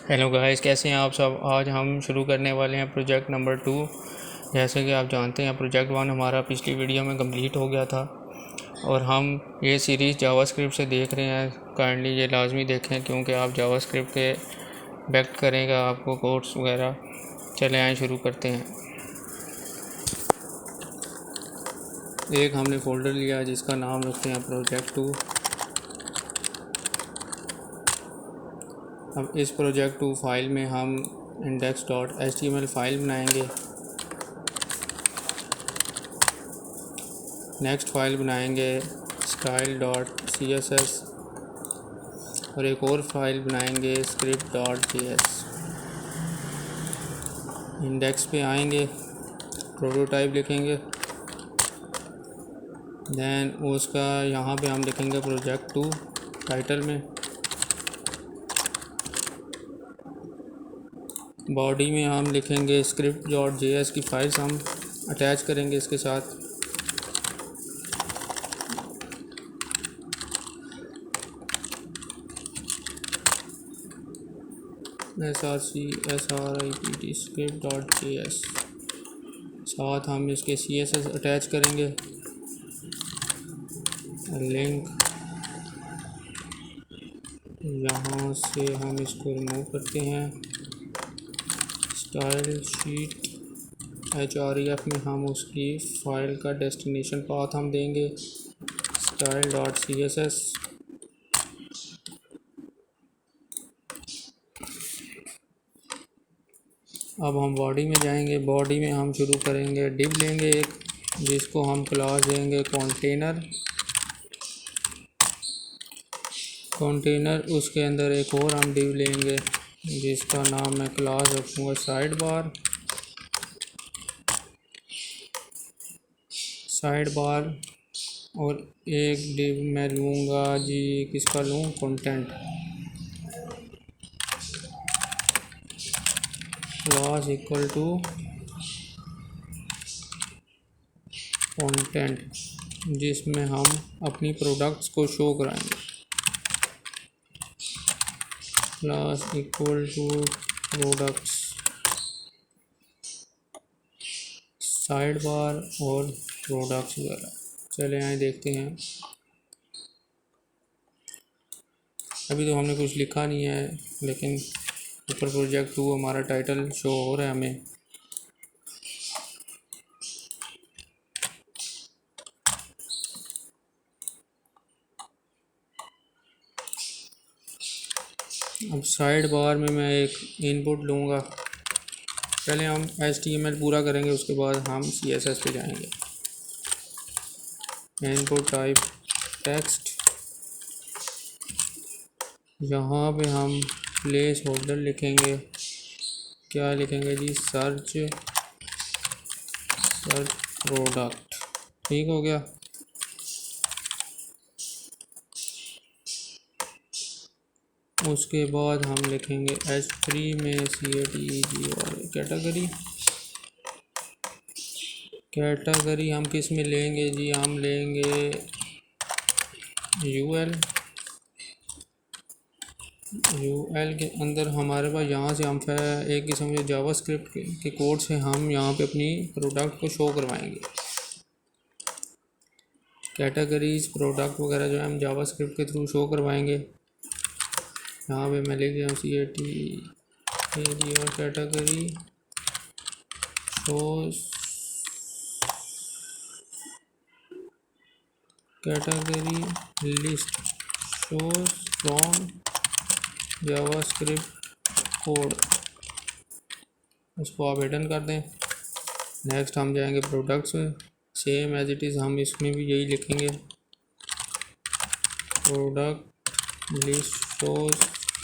Hello guys, कैसे हैं आप सब। आज हम शुरू करने वाले हैं प्रोजेक्ट नंबर 2। जैसे कि आप जानते हैं प्रोजेक्ट 1 हमारा पिछली वीडियो में कंप्लीट हो गया था और हम ये सीरीज़ जावास्क्रिप्ट से देख रहे हैं। काइंडली ये लाजमी देखें क्योंकि आप जावास्क्रिप्ट के बैक करेगा आपको कोड्स वगैरह। चले आए शुरू करते हैं। एक हमने फ़ोल्डर लिया जिसका नाम रखते हैं प्रोजेक्ट 2। अब इस प्रोजेक्ट 2 फाइल में हम index.html फाइल बनाएंगे। नेक्स्ट फाइल बनाएंगे style.css और एक और फाइल बनाएंगे script.js। इंडेक्स पे आएंगे, प्रोटोटाइप लिखेंगे, देन उसका यहाँ पे हम लिखेंगे प्रोजेक्ट 2 टाइटल में। बॉडी में हम लिखेंगे script.js की फाइल्स हम अटैच करेंगे इसके साथ। script script.js साथ हम इसके css अटैच करेंगे। लिंक यहाँ से हम इसको रिमूव करते हैं। स्टाइल शीट href में हम उसकी फ़ाइल का डेस्टिनेशन पाथ हम देंगे style.css। अब हम बॉडी में जाएंगे। बॉडी में हम शुरू करेंगे, डिव लेंगे एक जिसको हम क्लास देंगे कंटेनर। उसके अंदर एक और हम डिव लेंगे जिसका नाम मैं क्लास रखूँगा साइड बार। और एक डिव मैं लूँगा जी, किसका लूँ, content. Class equal to content जिसमें हम अपनी प्रोडक्ट्स को शो कराएंगे। Class equal to products, side bar और प्रोडक्ट्स वगैरह। चले आए देखते हैं। अभी तो हमने कुछ लिखा नहीं है लेकिन ऊपर प्रोजेक्ट 2 हमारा टाइटल शो हो रहा है हमें। अब साइड बार में मैं एक इनपुट लूँगा। पहले हम HTML पूरा करेंगे, उसके बाद हम CSS पे जाएंगे। इनपुट टाइप टेक्स्ट, यहाँ पे हम प्लेस होल्डर लिखेंगे। क्या लिखेंगे जी, सर्च प्रोडक्ट। ठीक हो गया। उसके बाद हम लिखेंगे H3 में कैटेगरी हम किस में लेंगे जी, हम लेंगे यूएल के अंदर। हमारे पास यहाँ से हम एक किस्म के जावास्क्रिप्ट के कोड से हम यहाँ पे अपनी प्रोडक्ट को शो करवाएंगे। कैटेगरीज प्रोडक्ट वगैरह जो है हम जावास्क्रिप्ट के थ्रू शो करवाएंगे। यहाँ पे मैं लिख दिया और category shows category list shows from JavaScript code. इसको आप हिडन कर दें। नेक्स्ट हम जाएंगे प्रोडक्ट्स में, सेम एज इट इज़ हम इसमें भी यही लिखेंगे, product list shows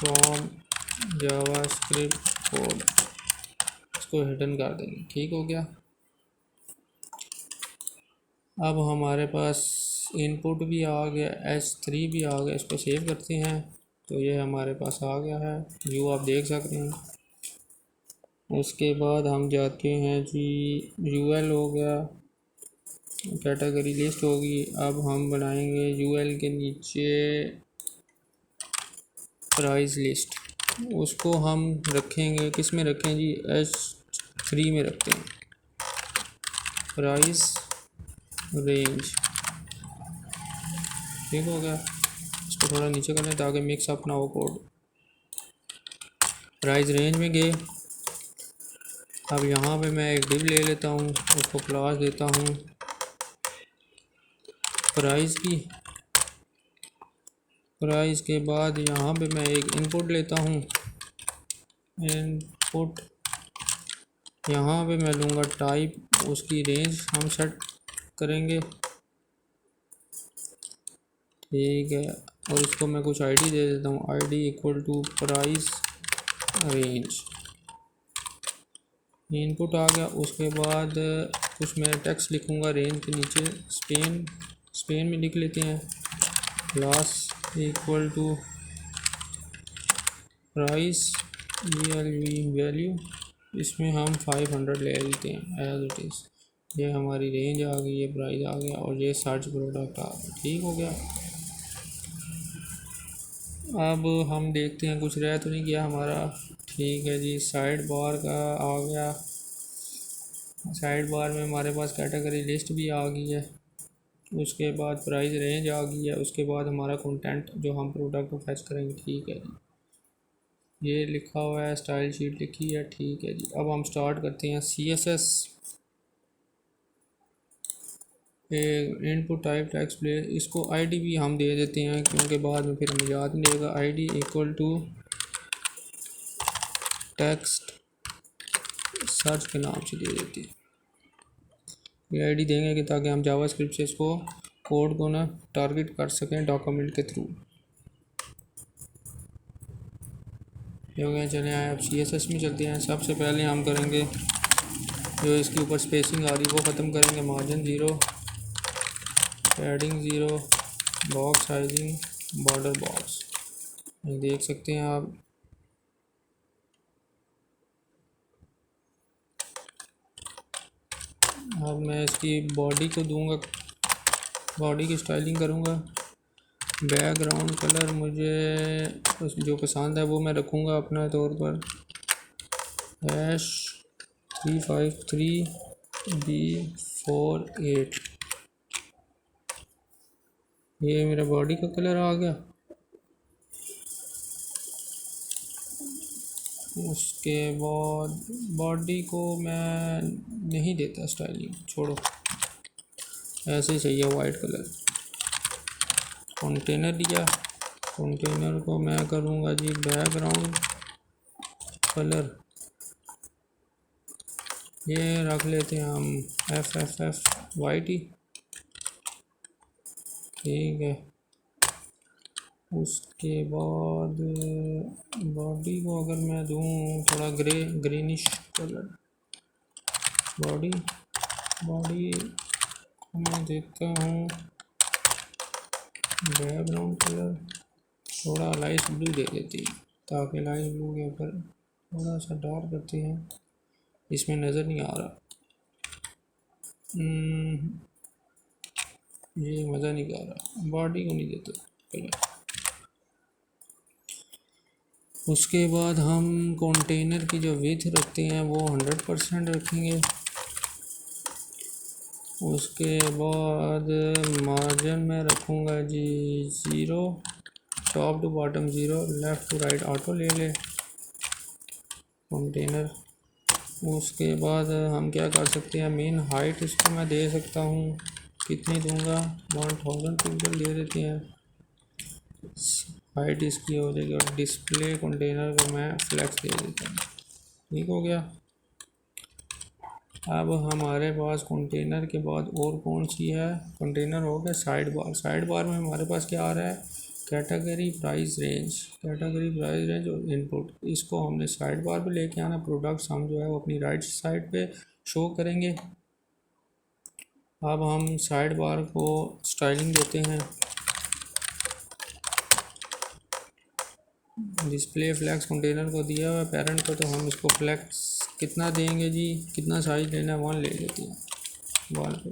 from JavaScript code. इसको हिडन कर देंगे। ठीक हो गया। अब हमारे पास इनपुट भी आ गया, H3 भी आ गया। इसको सेव करते हैं तो ये हमारे पास आ गया है, व्यू आप देख सकते हैं। उसके बाद हम जाते हैं जी, यूएल हो गया, कैटेगरी लिस्ट होगी। अब हम बनाएंगे यूएल के नीचे प्राइस लिस्ट। उसको हम रखेंगे, किस में रखें जी, H3 में रखते हैं, प्राइस रेंज। ठीक हो गया। इसको थोड़ा नीचे कर लें ताकि मिक्स अप ना हो कोड। प्राइस रेंज में गए। अब यहाँ पे मैं एक डिव ले लेता हूँ, उसको क्लास देता हूँ प्राइस की। प्राइस के बाद यहाँ पे मैं एक इनपुट लेता हूँ, इनपुट यहाँ पे मैं लूँगा टाइप, उसकी रेंज हम सेट करेंगे। ठीक है, और इसको मैं कुछ आईडी दे देता हूँ, ID equal to price range. Input आ गया। उसके बाद कुछ मैं टेक्स्ट लिखूँगा रेंज के नीचे, स्पेन में लिख लेते हैं, class equal to price value, इसमें हम 500 ले लेते हैं एज इट इज़। ये हमारी रेंज आ गई, ये प्राइस आ गया और ये सर्च प्रोडक्ट आ गया। ठीक हो गया। अब हम देखते हैं कुछ रह तो नहीं गया हमारा। ठीक है जी, साइड बार का आ गया। साइड बार में हमारे पास कैटेगरी लिस्ट भी आ गई है। उसके बाद प्राइस रेंज आ गई है। उसके बाद हमारा कंटेंट जो हम प्रोडक्ट को फैच करेंगे। ठीक है जी, ये लिखा हुआ है, स्टाइल शीट लिखी है। ठीक है जी, अब हम स्टार्ट करते हैं। CSS input type text place, इसको आईडी भी हम दे देते हैं क्योंकि बाद में फिर हमें याद नहीं रहेगा। ID equal to text search के नाम से दे देते हैं। ये आईडी देंगे कि ताकि हम जावास्क्रिप्ट से इसको कोड को ना टारगेट कर सकें डॉक्यूमेंट के थ्रू। हो गया, चले आए अब CSS में चलते हैं। सबसे पहले हम करेंगे जो इसके ऊपर स्पेसिंग आ रही है वो ख़त्म करेंगे। Margin 0, padding 0, box sizing, border box, देख सकते हैं आप। अब मैं इसकी बॉडी को दूंगा, बॉडी की स्टाइलिंग करूंगा। बैकग्राउंड कलर मुझे जो पसंद है वो मैं रखूंगा अपना तौर पर #353B48। ये मेरा बॉडी का कलर आ गया। उसके बाद बॉडी को मैं नहीं देता स्टाइलिंग, छोड़ो, ऐसे ही सही है वाइट कलर। कंटेनर लिया, कंटेनर को मैं करूँगा जी बैकग्राउंड कलर, ये रख लेते हैं हम FFF वाइट ही। ठीक है। उसके बाद बॉडी को अगर मैं दूँ थोड़ा ग्रीनिश कलर, बॉडी को मैं देखता हूँ बैकग्राउंड कलर थोड़ा लाइट ब्लू दे देती है ताकि लाइट ब्लू के ऊपर थोड़ा सा डार्क करते हैं, इसमें नज़र नहीं आ रहा। ये मज़ा नहीं आ रहा, बॉडी को नहीं देते कलर। उसके बाद हम कंटेनर की जो विड्थ रखते हैं वो 100% रखेंगे। उसके बाद मार्जिन में रखूँगा जी 0, top to bottom 0, left to right auto ले ले कंटेनर। उसके बाद हम क्या कर सकते हैं, मेन हाइट इसको मैं दे सकता हूँ, कितनी दूंगा, 1000 पिक्सल दे देते हैं, हाइट इसकी हो जाएगी। और डिस्प्ले कंटेनर को मैं फ्लैक्स दे देता हूँ। ठीक हो गया। अब हमारे पास कंटेनर के बाद और कौन सी है, कंटेनर हो गया। साइड बार, साइड बार में हमारे पास क्या आ रहा है, category price range, category price range और इनपुट। इसको हमने साइड बार पे लेके आना। प्रोडक्ट्स हम जो है वो अपनी राइट साइड पे शो करेंगे। अब हम साइड बार को स्टाइलिंग देते हैं, डिस्प्ले फ्लैक्स कंटेनर को दिया हुआ है पेरेंट को, तो हम इसको फ्लैक्स कितना देंगे जी, कितना साइज लेना है 1 ले लेते हैं, 1 पे।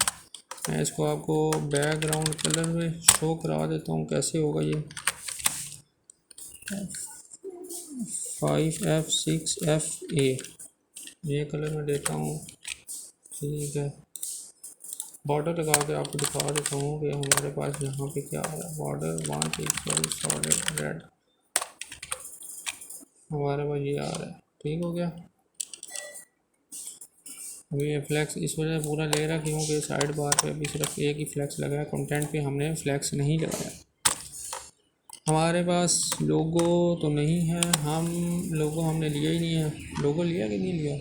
मैं इसको आपको बैकग्राउंड कलर में शो करा देता हूँ कैसे होगा ये। 5F6FA, ये कलर मैं देता हूँ। ठीक है, बॉर्डर लगा के आपको दिखा देता हूँ कि हमारे पास यहाँ पे क्या है। बॉर्डर 1 पिक्सल सॉलिड रेड हमारे पास ये आ रहा है। ठीक हो गया। अभी ये फ्लैक्स इस वजह से पूरा ले रहा क्योंकि साइड बार पे अभी सिर्फ एक ही फ्लैक्स लगा है, कंटेंट पे हमने फ्लैक्स नहीं लगाया। हमारे पास लोगो तो नहीं है, हम लोगो हमने लिया ही नहीं है। लोगो लिया कि नहीं लिया?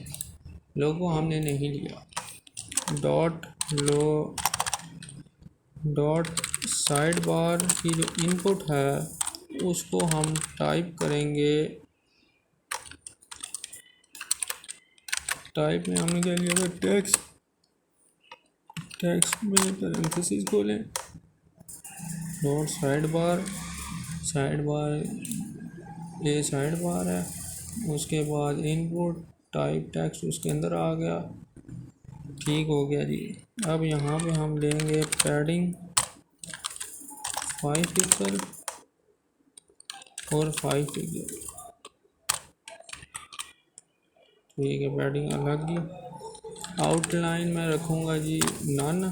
लोगो हमने नहीं लिया। डॉट साइड बार की जो इनपुट है उसको हम टाइप करेंगे। टाइप में हमने क्या लिया है? टेक्स्ट में पैरेंथेसिस खोलें। डॉट साइड बार ये साइड बार है, उसके बाद इनपुट टाइप टेक्स्ट उसके अंदर आ गया। ठीक हो गया जी। अब यहाँ पे हम लेंगे पैडिंग 5 पिक्सल और 5 पिक्सल। ठीक है, पैडिंग अलग ही। आउटलाइन में रखूँगा जी नन,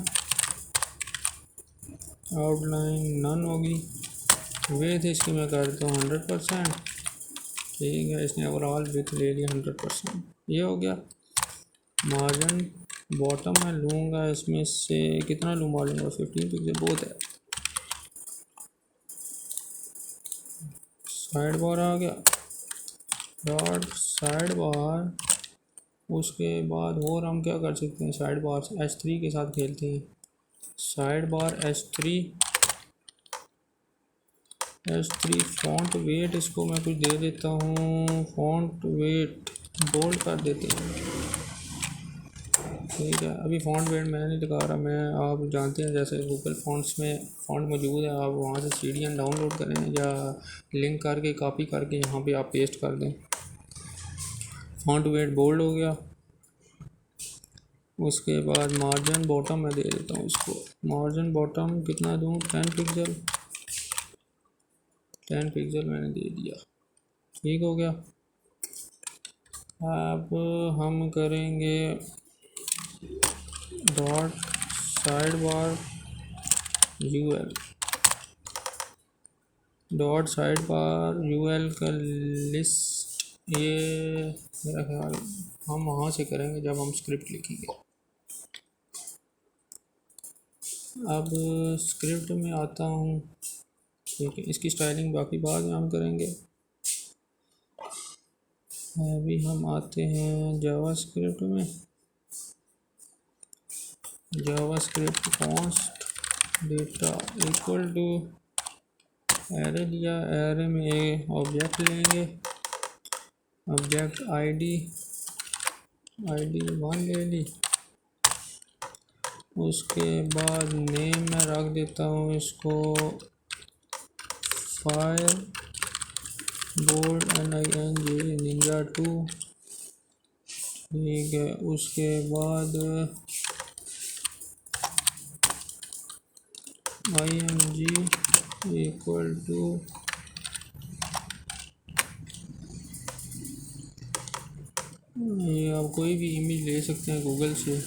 आउटलाइन नन होगी। विड्थ इसकी मैं करता हूँ 100%। ठीक है, इसने ओवरऑल विड्थ ले लिया 100%। ये हो गया। मार्जिन बॉटम में लूँगा, इसमें से कितना लूँ? मार्जिन 15 पिक्सल बहुत है। साइड बार आ गया, डॉट साइड बार। उसके बाद और हम क्या कर सकते हैं? साइड बार H3 के साथ खेलते हैं। Side bar H3 font weight, इसको मैं कुछ दे देता हूँ। फॉन्ट वेट बोल्ड कर देते हैं। ठीक है, अभी फॉन्ट वेट मैं नहीं लगा रहा। मैं, आप जानते हैं जैसे गूगल फॉन्ट्स में फॉन्ट मौजूद है, आप वहाँ से सीडीएन डाउनलोड करें या लिंक करके कॉपी करके यहाँ पे आप पेस्ट कर दें। फॉन्ट वेट बोल्ड हो गया। उसके बाद मार्जिन बॉटम मैं दे देता हूँ इसको। मार्जिन बॉटम कितना दूँ? 10 पिक्सल। 10 पिक्सल मैंने दे दिया। ठीक हो गया। अब हम करेंगे dot side bar UL. Dot side bar UL का लिस्ट, ये मेरा ख्याल हम वहाँ से करेंगे जब हम स्क्रिप्ट लिखेंगे। अब स्क्रिप्ट में आता हूँ। ठीक है, इसकी स्टाइलिंग बाकी बाद में हम करेंगे। अभी हम आते हैं जावास्क्रिप्ट में। JavaScript const data equal to array लिया। एरे में एक ऑब्जेक्ट लेंगे, ऑब्जेक्ट आईडी 1 ले ली। उसके बाद नेम में रख देता हूँ इसको फायर बोल्ड NINJ निंजा 2। ठीक है, उसके बाद IMG इक्वल टू ये आप कोई भी इमेज ले सकते हैं गूगल से।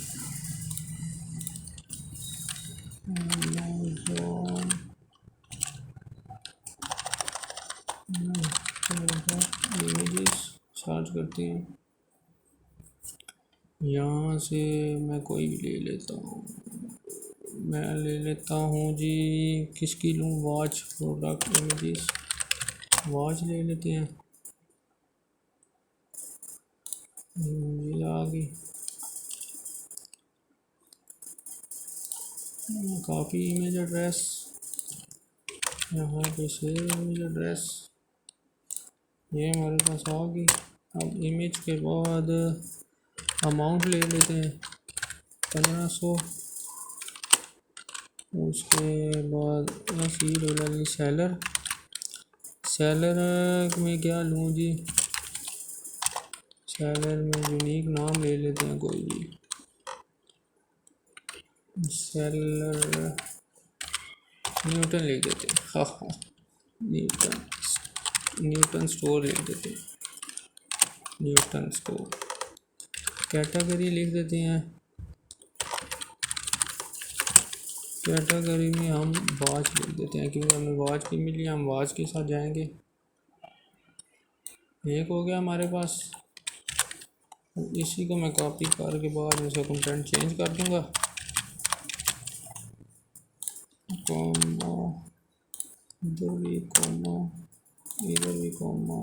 इमेजेस सर्च करते हैं, यहाँ से मैं कोई भी ले लेता हूँ। मैं ले लेता हूँ जी, किसकी लूँ? वॉच प्रोडक्ट इमेजेस, वॉच ले लेते हैं। ये आ गई। कॉपी इमेज एड्रेस, यहाँ पे सेव इमेज एड्रेस, ये हमारे पास आ गई। अब इमेज के बाद अमाउंट ले लेते हैं 1500। उसके बाद सेलर में क्या लूँ जी? सेलर में यूनिक नाम ले लेते हैं कोई भी। सेलर न्यूटन लिख देते हैं। हाँ, न्यूटन स्टोर लिख देते हैं। न्यूटन्स को कैटेगरी लिख देते हैं। कैटेगरी में हम वॉच लिख देते हैं क्योंकि हमें वॉच भी मिली, हम वॉच के साथ जाएंगे। एक हो गया हमारे पास। इसी को मैं कॉपी करके बाद में से कंटेंट चेंज कर दूंगा, कॉमा इधर भी कॉमा इधर भी कॉमा,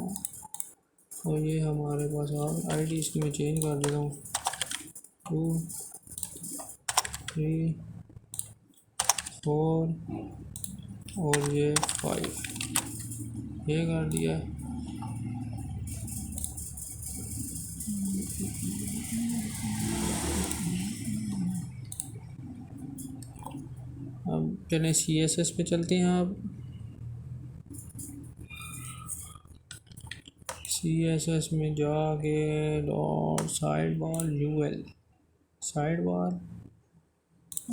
और ये हमारे पास आईडी इसकी मैं चेंज कर देता हूँ 2 3 4 और ये 5, ये कर दिया। अब चलें CSS पे चलते हैं। अब CSS में जाके डॉट साइड बार UL साइड बार,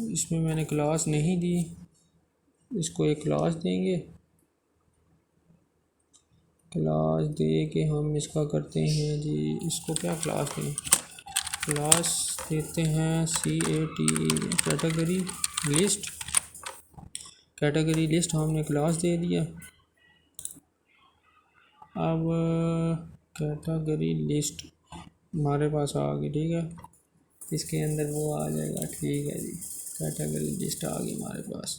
इसमें मैंने क्लास नहीं दी, इसको एक क्लास देंगे। क्लास दे के हम इसका करते हैं जी, इसको क्या क्लास दें, क्लास देते हैं CATE category list. Category list हमने क्लास दे दिया। अब कैटेगरी लिस्ट हमारे पास आ गई, ठीक है, इसके अंदर वो आ जाएगा, ठीक है जी। कैटेगरी लिस्ट आ गई हमारे पास,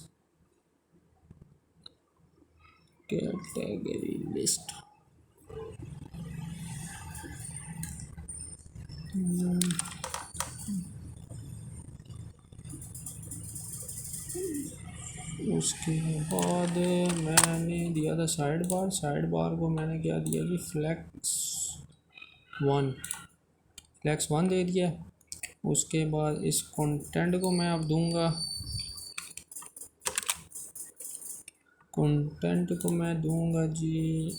कैटेगरी लिस्ट। उसके बाद मैंने दिया था साइड बार। साइड बार को मैंने क्या दिया जी, फ्लैक्स वन दे दिया। उसके बाद इस कंटेंट को मैं अब दूंगा, कंटेंट को मैं दूंगा जी,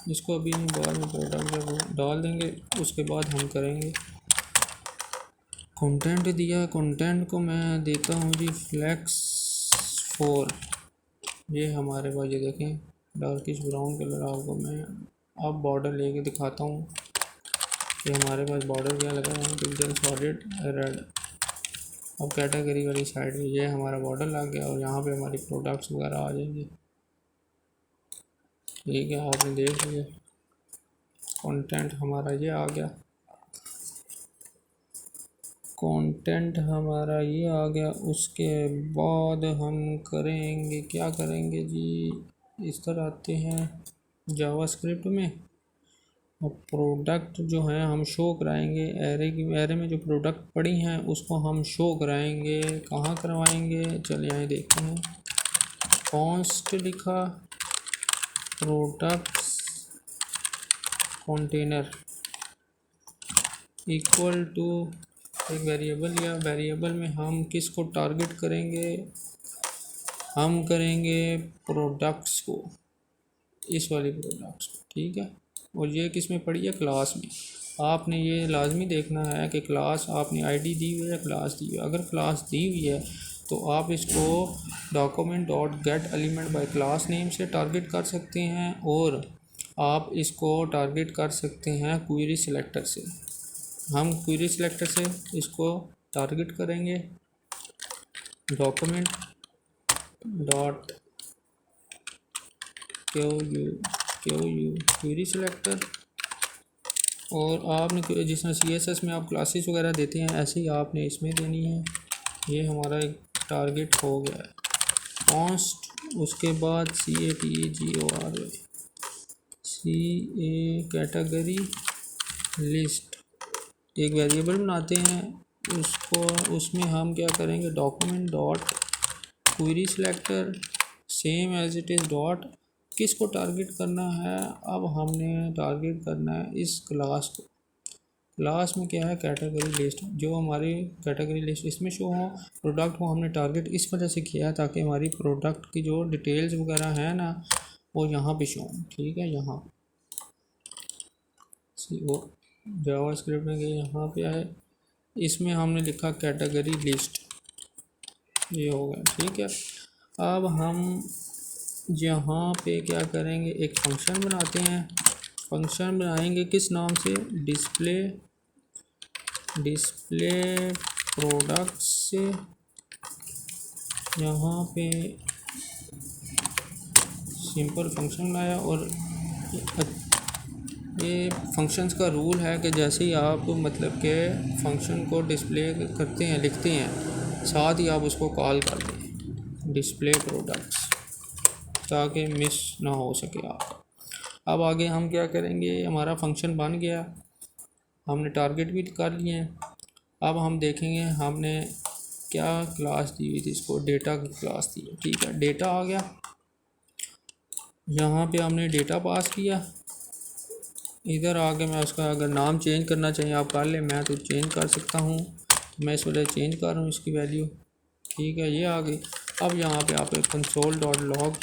इसको अभी नहीं, बाद में प्रोडक्ट डाल देंगे, उसके बाद हम करेंगे। कंटेंट दिया, कंटेंट को मैं देता हूँ जी फ्लैक्स 4। ये हमारे पास, ये देखें डार्किश ब्राउन कलर। आपको मैं अब बॉर्डर लेके दिखाता हूँ कि हमारे पास बॉर्डर क्या लगा है, पिक्चर सॉलिड रेड। अब कैटेगरी वाली साइड में ये हमारा बॉर्डर लग गया और यहाँ पे हमारी प्रोडक्ट्स वगैरह आ जाएंगे, ठीक है। आपने देख लिया कंटेंट हमारा ये आ गया, कंटेंट हमारा ये आ गया। उसके बाद हम करेंगे, क्या करेंगे जी, इस तरह आते हैं जावास्क्रिप्ट में। अब प्रोडक्ट जो है हम शो कराएंगे, एरे में जो प्रोडक्ट पड़ी हैं उसको हम शो कराएंगे। कहाँ करवाएंगे, चलिए यहाँ देखते हैं। कॉन्स्ट लिखा, प्रोडक्ट्स कंटेनर इक्वल टू एक वेरिएबल लिया। वेरिएबल में हम किसको टारगेट करेंगे, हम करेंगे प्रोडक्ट्स को, इस वाली प्रोडक्ट्स को, ठीक है। और ये किस में पड़ी है, क्लास में। आपने ये लाजमी देखना है कि क्लास आपने आईडी दी हुई है, क्लास दी हुई है। अगर क्लास दी हुई है तो आप इसको document dot get element bye class name से टारगेट कर सकते हैं, और आप इसको टारगेट कर सकते हैं क्वेरी सिलेक्टर से। हम क्वेरी सिलेक्टर से इसको टारगेट करेंगे, डॉक्यूमेंट डॉट क्वेरी सिलेक्टर। और आपने जिस तरह CSS में आप क्लासेस वगैरह देते हैं, ऐसे ही आपने इसमें देनी है। ये हमारा एक टारगेट हो गया है। कॉन्स्ट, उसके बाद कैटेगरी लिस्ट, एक वेरिएबल बनाते हैं उसको, उसमें हम क्या करेंगे, document dot query selector same as it is dot, किसको टारगेट करना है, अब हमने टारगेट करना है इस क्लास को। क्लास में क्या है, कैटेगरी लिस्ट, जो हमारी कैटेगरी लिस्ट इसमें शो हो। प्रोडक्ट को हमने टारगेट इस वजह से किया ताकि हमारी प्रोडक्ट की जो डिटेल्स वगैरह है ना वो यहाँ पे शो हो, ठीक है। यहाँ वो जावास्क्रिप्ट में गए, यहाँ पे आए, इसमें हमने लिखा कैटेगरी लिस्ट, ये हो गया, ठीक है। अब हम यहाँ पे क्या करेंगे, एक फंक्शन बनाते हैं फंक्शन बनाएंगे किस नाम से, डिस्प्ले प्रोडक्ट से। यहाँ पे सिंपल फंक्शन बनाया और ये फंक्शंस का रूल है कि जैसे ही आप मतलब के फंक्शन को डिस्प्ले करते हैं, लिखते हैं, साथ ही आप उसको कॉल कर दें डिस्प्ले प्रोडक्ट्स, ताकि मिस ना हो सके आप। अब आगे हम क्या करेंगे, हमारा फंक्शन बन गया, हमने टारगेट भी कर लिए हैं। अब हम देखेंगे हमने क्या क्लास दी हुई थी, इसको डेटा की क्लास दी है। ठीक है, डेटा आ गया, यहाँ पे हमने डेटा पास किया। इधर आके मैं उसका अगर नाम चेंज करना चाहिए आप कर ले, मैं तो चेंज कर सकता हूँ, मैं इस वजह चेंज कर रहा हूँ इसकी वैल्यू। ठीक है, ये आ गई। अब यहाँ पे आप console.log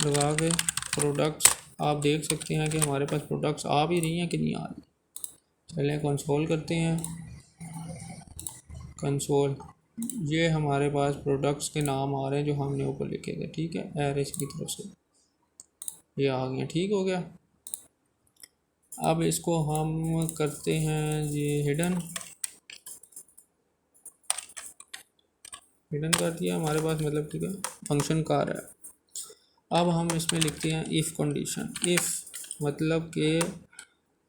लगा के प्रोडक्ट्स आप देख सकते हैं कि हमारे पास प्रोडक्ट्स आ भी रही हैं कि नहीं आ रही। चलें कंसोल करते हैं, कंसोल, ये हमारे पास प्रोडक्ट्स के नाम आ रहे हैं जो हमने ऊपर लिखे थे। ठीक है, एरेस की तरफ से ये आ गए। ठीक हो गया। अब इसको हम करते हैं ये हिडन कर दिया हमारे पास, मतलब ठीक है फंक्शन का रहा है। अब हम इसमें लिखते हैं इफ़ कंडीशन। इफ़ मतलब कि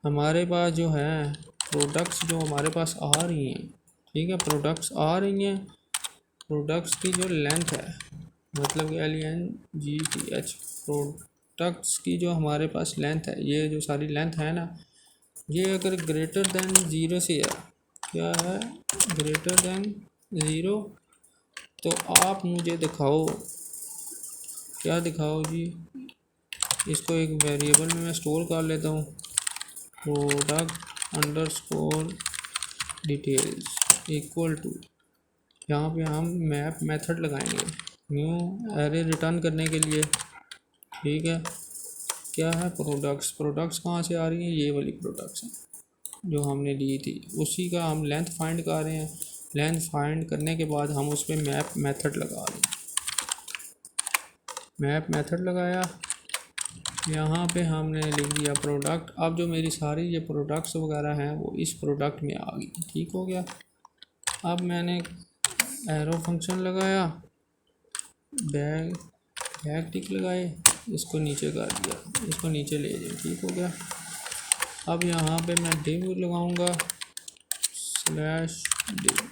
हमारे पास जो है प्रोडक्ट्स जो हमारे पास आ रही हैं, ठीक है, प्रोडक्ट्स आ रही हैं, प्रोडक्ट्स की जो लेंथ है, मतलब LENGTH, प्रोडक्ट्स की जो हमारे पास लेंथ है, ये जो सारी लेंथ है ना, ये अगर ग्रेटर दैन ज़ीरो से है, क्या है ग्रेटर दैन ज़ीरो, तो आप मुझे दिखाओ, क्या दिखाओ जी, इसको एक वेरिएबल में मैं स्टोर कर लेता हूँ, product underscore details equal to, यहाँ पे हम मैप मेथड लगाएंगे न्यू एरे रिटर्न करने के लिए। ठीक है, क्या है प्रोडक्ट्स कहाँ से आ रही हैं, ये वाली प्रोडक्ट्स हैं जो हमने ली थी, उसी का हम लेंथ फाइंड कर रहे हैं। लेंथ फाइंड करने के बाद हम उस पर मैप मेथड लगा रहे हैं, मैप मेथड लगाया, यहाँ पे हमने लिख दिया प्रोडक्ट। अब जो मेरी सारी ये प्रोडक्ट्स वगैरह हैं वो इस प्रोडक्ट में आ गई। ठीक हो गया। अब मैंने एरो फंक्शन लगाया, बैक टिक लगाए, इसको नीचे कर दिया, इसको नीचे ले जाए। ठीक हो गया। अब यहाँ पे मैं डिव लगाऊंगा /div,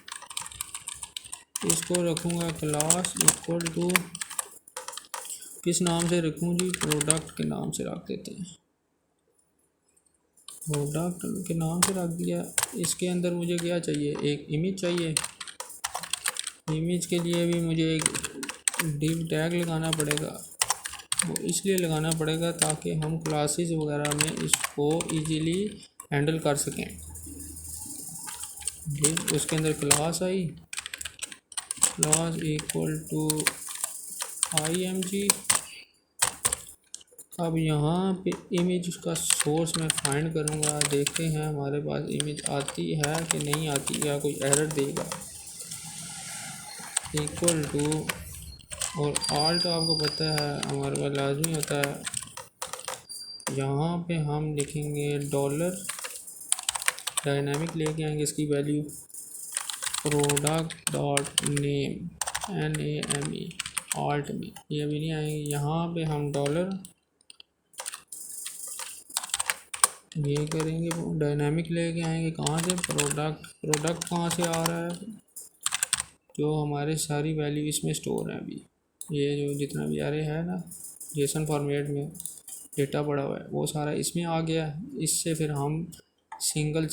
इसको रखूँगा क्लास इक्वल टू, किस नाम से रखूँ जी, प्रोडक्ट के नाम से रख देते हैं, प्रोडक्ट के नाम से रख दिया। इसके अंदर मुझे क्या चाहिए, एक इमेज चाहिए। इमेज के लिए भी मुझे एक डिव टैग लगाना पड़ेगा, वो इसलिए लगाना पड़ेगा ताकि हम क्लासेस वगैरह में इसको इजीली हैंडल कर सकें। डिव, उसके अंदर क्लास आई, क्लास इक्वल टू img। अब यहाँ पे इमेज का सोर्स मैं फाइंड करूँगा, देखते हैं हमारे पास इमेज आती है कि नहीं आती, या कोई एरर देगा। इक्वल टू, और आल्ट आपको पता है हमारे पास लाजमी होता है। यहाँ पे हम लिखेंगे डॉलर, डायनामिक लेके आएंगे इसकी value, product dot name NAME, alt में ये अभी नहीं आएंगे। यहाँ पे हम डॉलर ये करेंगे, डायनामिक लेके आएंगे कहाँ से, प्रोडक्ट कहाँ से आ रहा है, जो हमारे सारी वैल्यू इसमें स्टोर है अभी, ये जो जितना भी एरे है ना जेसन फॉर्मेट में डेटा पड़ा हुआ है वो सारा इसमें आ गया। इससे फिर हम सिंगल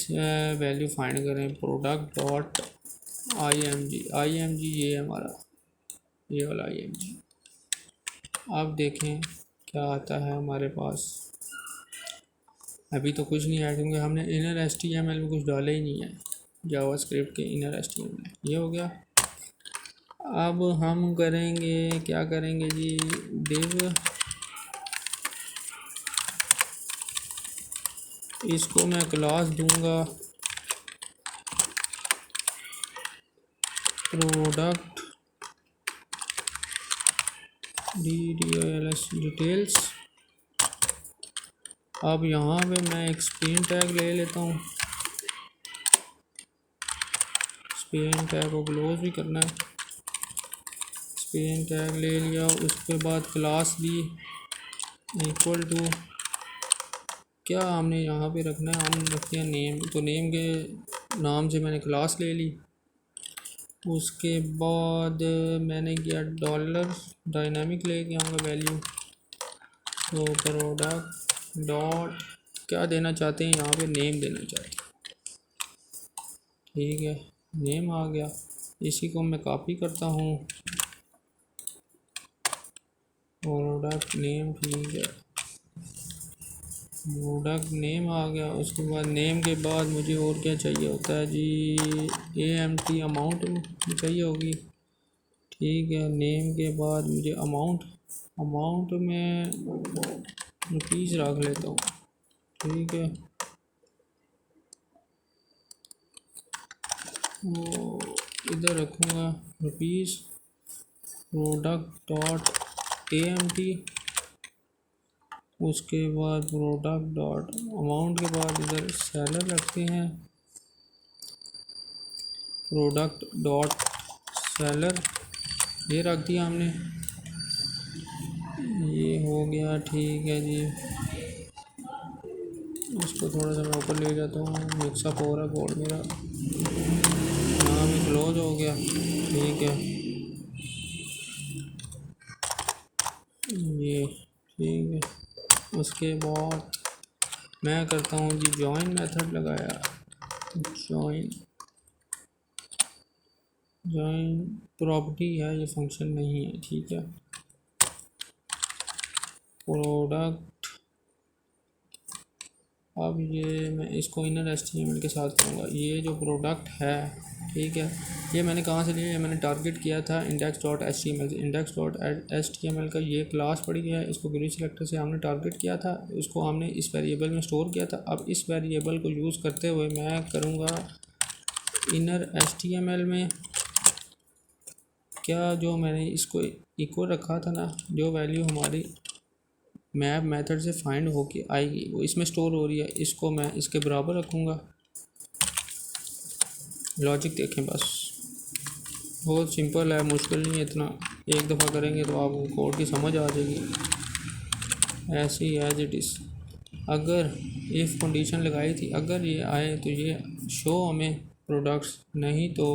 वैल्यू फाइंड करें, प्रोडक्ट डॉट img ये हमारा ये वाला img। अब देखें क्या आता है हमारे पास। अभी तो कुछ नहीं है क्योंकि हमने इनर HTML में कुछ डाला ही नहीं है, जावास्क्रिप्ट के इनर HTML में। ये हो गया। अब हम करेंगे, क्या करेंगे जी, डिव, इसको मैं क्लास दूंगा प्रोडक्ट डिटेल्स, अब यहाँ पे मैं एक स्पेन टैग ले लेता हूँ। स्पेन टैग को क्लोज भी करना है। स्पेन टैग ले लिया, उसके बाद क्लास दी इक्वल टू, क्या हमने यहाँ पे रखना है, हम रखते हैं नेम, तो नेम के नाम से मैंने क्लास ले ली। उसके बाद मैंने किया डॉलर डायनामिक लेके आऊँगा वैल्यू, तो प्रोडक्ट डॉट क्या देना चाहते हैं, यहाँ पे नेम देना चाहते हैं। ठीक है, नेम आ गया। इसी को मैं कॉपी करता हूँ, प्रोडक्ट नेम, ठीक है, प्रोडक्ट नेम आ गया। उसके बाद नेम के बाद मुझे और क्या चाहिए होता है जी, AMT अमाउंट चाहिए होगी। ठीक है, नेम के बाद मुझे अमाउंट, अमाउंट में रुपीज़ रख लेता हूँ। ठीक है, वो इधर रखूँगा रुपीज़, प्रोडक्ट डॉट AMT, उसके बाद प्रोडक्ट डॉट अमाउंट के बाद इधर सेलर रखते हैं, प्रोडक्ट डॉट सेलर, ये रख दिया हमने, ये हो गया। ठीक है जी, इसको थोड़ा सा मैं ऊपर ले जाता हूँ, मिक्सअप हो रहा है कोड मेरा, यहाँ भी क्लोज हो गया। ठीक है, ये ठीक है। उसके बाद मैं करता हूँ जी जॉइन मेथड लगाया, जॉइन, जॉइन प्रॉपर्टी है, ये फंक्शन नहीं है। ठीक है, प्रोडक्ट, अब ये मैं इसको इनर HTML के साथ करूँगा। ये जो प्रोडक्ट है, ठीक है, ये मैंने कहाँ से लिया, ये मैंने टारगेट किया था index.html से। index.html का ये क्लास पड़ी है, इसको क्वेरी सिलेक्टर से हमने टारगेट किया था, इसको हमने इस वेरिएबल में स्टोर किया था। अब इस वेरिएबल को यूज़ करते हुए मैं करूँगा इनर HTML में, क्या जो मैंने इसको इक्वल रखा था ना, जो वैल्यू हमारी मैप मेथड से फाइंड होके आएगी वो इसमें स्टोर हो रही है, इसको मैं इसके बराबर रखूँगा। लॉजिक देखें, बस बहुत सिंपल है, मुश्किल नहीं है इतना, एक दफ़ा करेंगे तो आपको कोड की समझ आ जाएगी। ऐसे ही एज इट इज़, अगर इफ़ कंडीशन लगाई थी, अगर ये आए तो ये शो हमें प्रोडक्ट्स, नहीं तो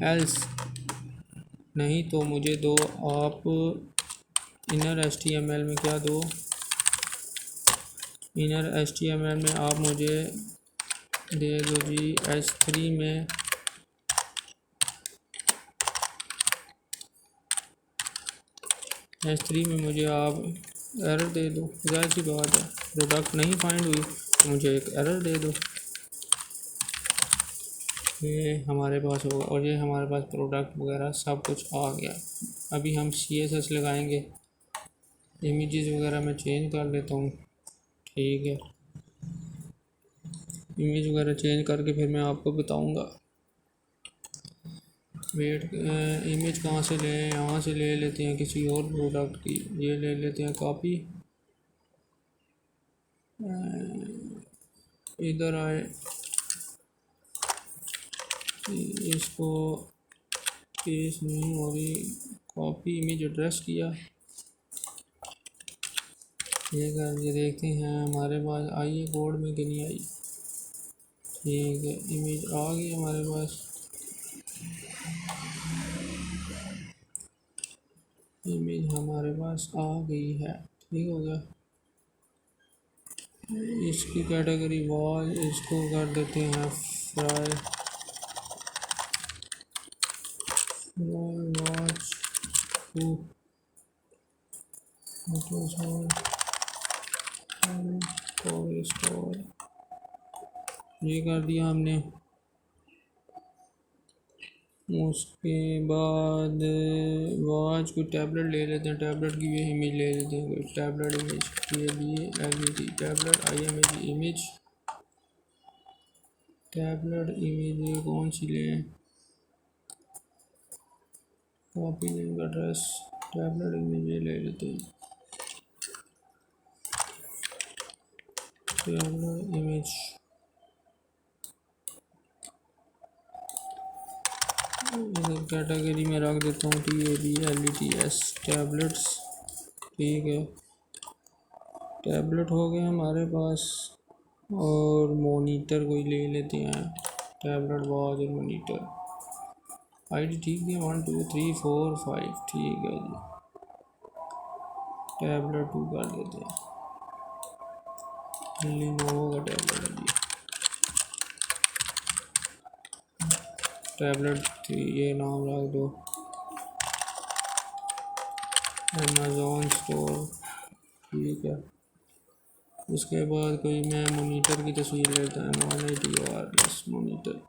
एल्स, नहीं तो मुझे दो आप इनर HTML में क्या दो, इनर HTML में आप मुझे दे दो जी H3 में H3 में मुझे आप एरर दे दो। ज़ाहिर सी बात है, प्रोडक्ट नहीं फाइंड हुई तो मुझे एक एरर दे दो, ये हमारे पास होगा। और ये हमारे पास प्रोडक्ट वगैरह सब कुछ आ गया। अभी हम CSS लगाएंगे, इमेजेस वगैरह मैं चेंज कर लेता हूँ। ठीक है, इमेज वगैरह चेंज करके फिर मैं आपको बताऊँगा। वेट, इमेज कहाँ से लें, यहाँ से ले लेते हैं किसी और प्रोडक्ट की, ये ले लेते हैं कॉपी, इधर आए, इसको पेस्ट नहीं हो रही, कॉपी इमेज एड्रेस किया, ये करके देखते हैं हमारे पास आई है कोड में कि नहीं आई। ठीक है, इमेज आ गई हमारे पास, इमेज हमारे पास आ गई है। ठीक हो गया, इसकी कैटेगरी वॉल, इसको कर देते हैं फ्राई वॉच टू स्टोर, ये कर दिया हमने। उसके बाद वॉच को टैबलेट ले लेते हैं, टैबलेट की भी इमेज ले लेते हैं, कोई टैबलेट इमेज, ये tablet IMG image, tablet image कौन सी लें, copy link address, tablet image ले लेते हैं। इमेज इधर कैटेगरी में रख देता हूँ TABLETS टैबलेट्स। ठीक है, टैबलेट हो गए हमारे पास। और मॉनिटर कोई ले लेते हैं, टैबलेट वॉच और मॉनिटर। ID ठीक है, 1 2 3 4 5 ठीक है जी। टैबलेट 2 कर देते हैं, लिनोवो का टैबलेट है जी। टैबलेट 3 ये नाम रख दो, अमेज़ॉन स्टोर। ठीक है, उसके बाद कोई मैं मॉनिटर की तस्वीर लेता है, 180 वायरलेस मॉनिटर।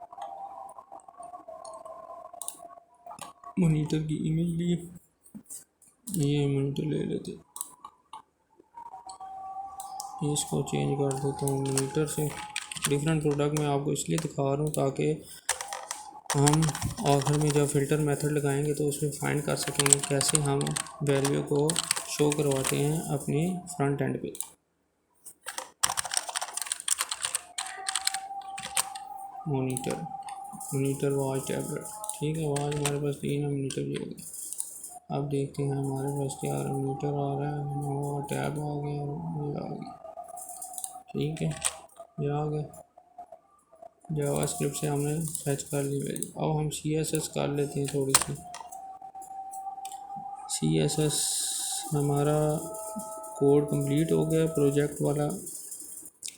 मॉनिटर की इमेज लिए, ये मॉनिटर ले लेते, इसको चेंज कर देता हूँ मॉनिटर से। डिफरेंट प्रोडक्ट मैं आपको इसलिए दिखा रहा हूँ ताकि हम आखिर में जब फ़िल्टर मेथड लगाएंगे तो उसमें फाइंड कर सकेंगे कैसे हम वैल्यू को शो करवाते हैं अपने फ्रंट एंड पे। Monitor watch tablet. ठीक है, वॉच हमारे पास 3 है, मॉनिटर भी हो गया। अब देखते हैं हमारे पास क्या मॉनिटर आ रहा है। वो टैब आ गया, ये आ गया। ठीक है, ये आ गया। जावास्क्रिप्ट से हमने फैच कर ली वैल्यू। अब हम CSS कर लेते हैं थोड़ी सी। CSS हमारा कोड कंप्लीट हो गया, प्रोजेक्ट वाला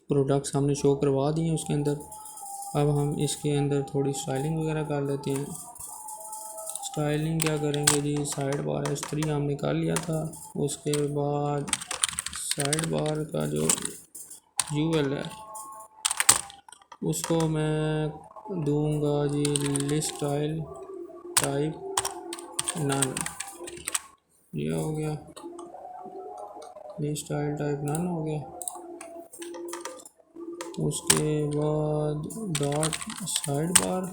प्रोडक्ट्स हमने शो करवा दिए उसके अंदर। अब हम इसके अंदर थोड़ी स्टाइलिंग वगैरह कर लेते हैं। स्टाइलिंग क्या करेंगे जी, साइड बार S3 हमने कर लिया था। उसके बाद साइड बार का जो UL है उसको मैं दूंगा जी लिस्ट स्टाइल टाइप नन। ये हो गया, लिस्ट स्टाइल टाइप नन हो गया। उसके बाद डॉट साइड बार,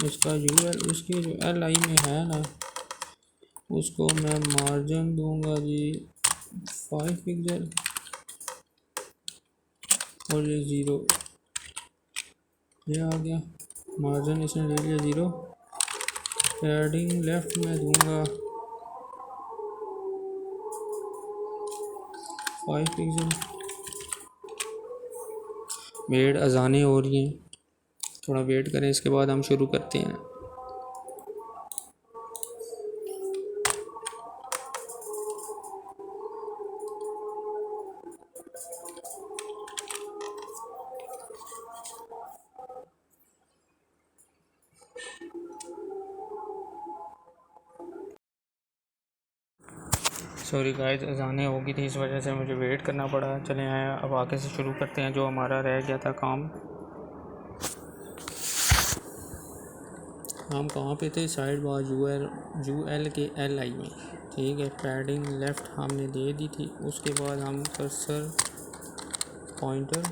इसका UL उसके जो LI में है ना, उसको मैं मार्जिन दूंगा जी 5 पिक्सल और ये 0। ये आ गया, मार्जिन इसने ले लिया 0। पैडिंग लेफ्ट में दूंगा 5 पिक्सल। वेट अजानें हो रही हैं, थोड़ा वेट करें, इसके बाद हम शुरू करते हैं। सॉरी गाइस, अजानें हो गई थी, इस वजह से मुझे वेट करना पड़ा। चले आए, अब आगे से शुरू करते हैं जो हमारा रह गया था काम। हम कहाँ पे थे, साइड बार UL के LI में। ठीक है, पैडिंग लेफ़्ट हमने दे दी थी। उसके बाद हम कर्सर पॉइंटर,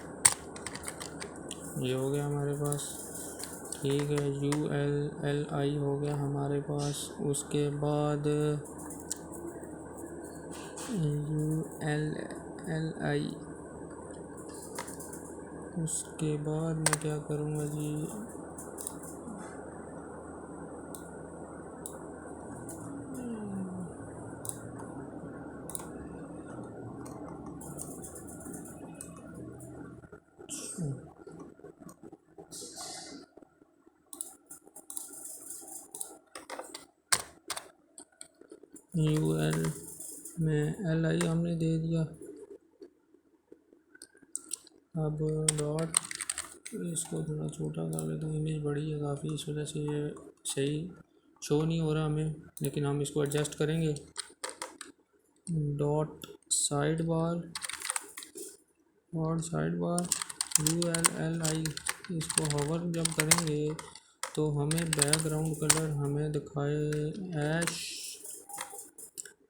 ये हो गया हमारे पास। ठीक है, ULLI हो गया हमारे पास। उसके बाद ULLI, उसके बाद मैं क्या करूँगा जी, UL में LI हमने दे दिया। अब डॉट, इसको थोड़ा छोटा कर लेता हूँ, इमेज बड़ी है काफ़ी, इस वजह से ये सही शो नहीं हो रहा हमें, लेकिन हम इसको एडजस्ट करेंगे। डॉट साइड बार ULLI, इसको होवर जब करेंगे तो हमें बैकग्राउंड कलर हमें दिखाए ऐश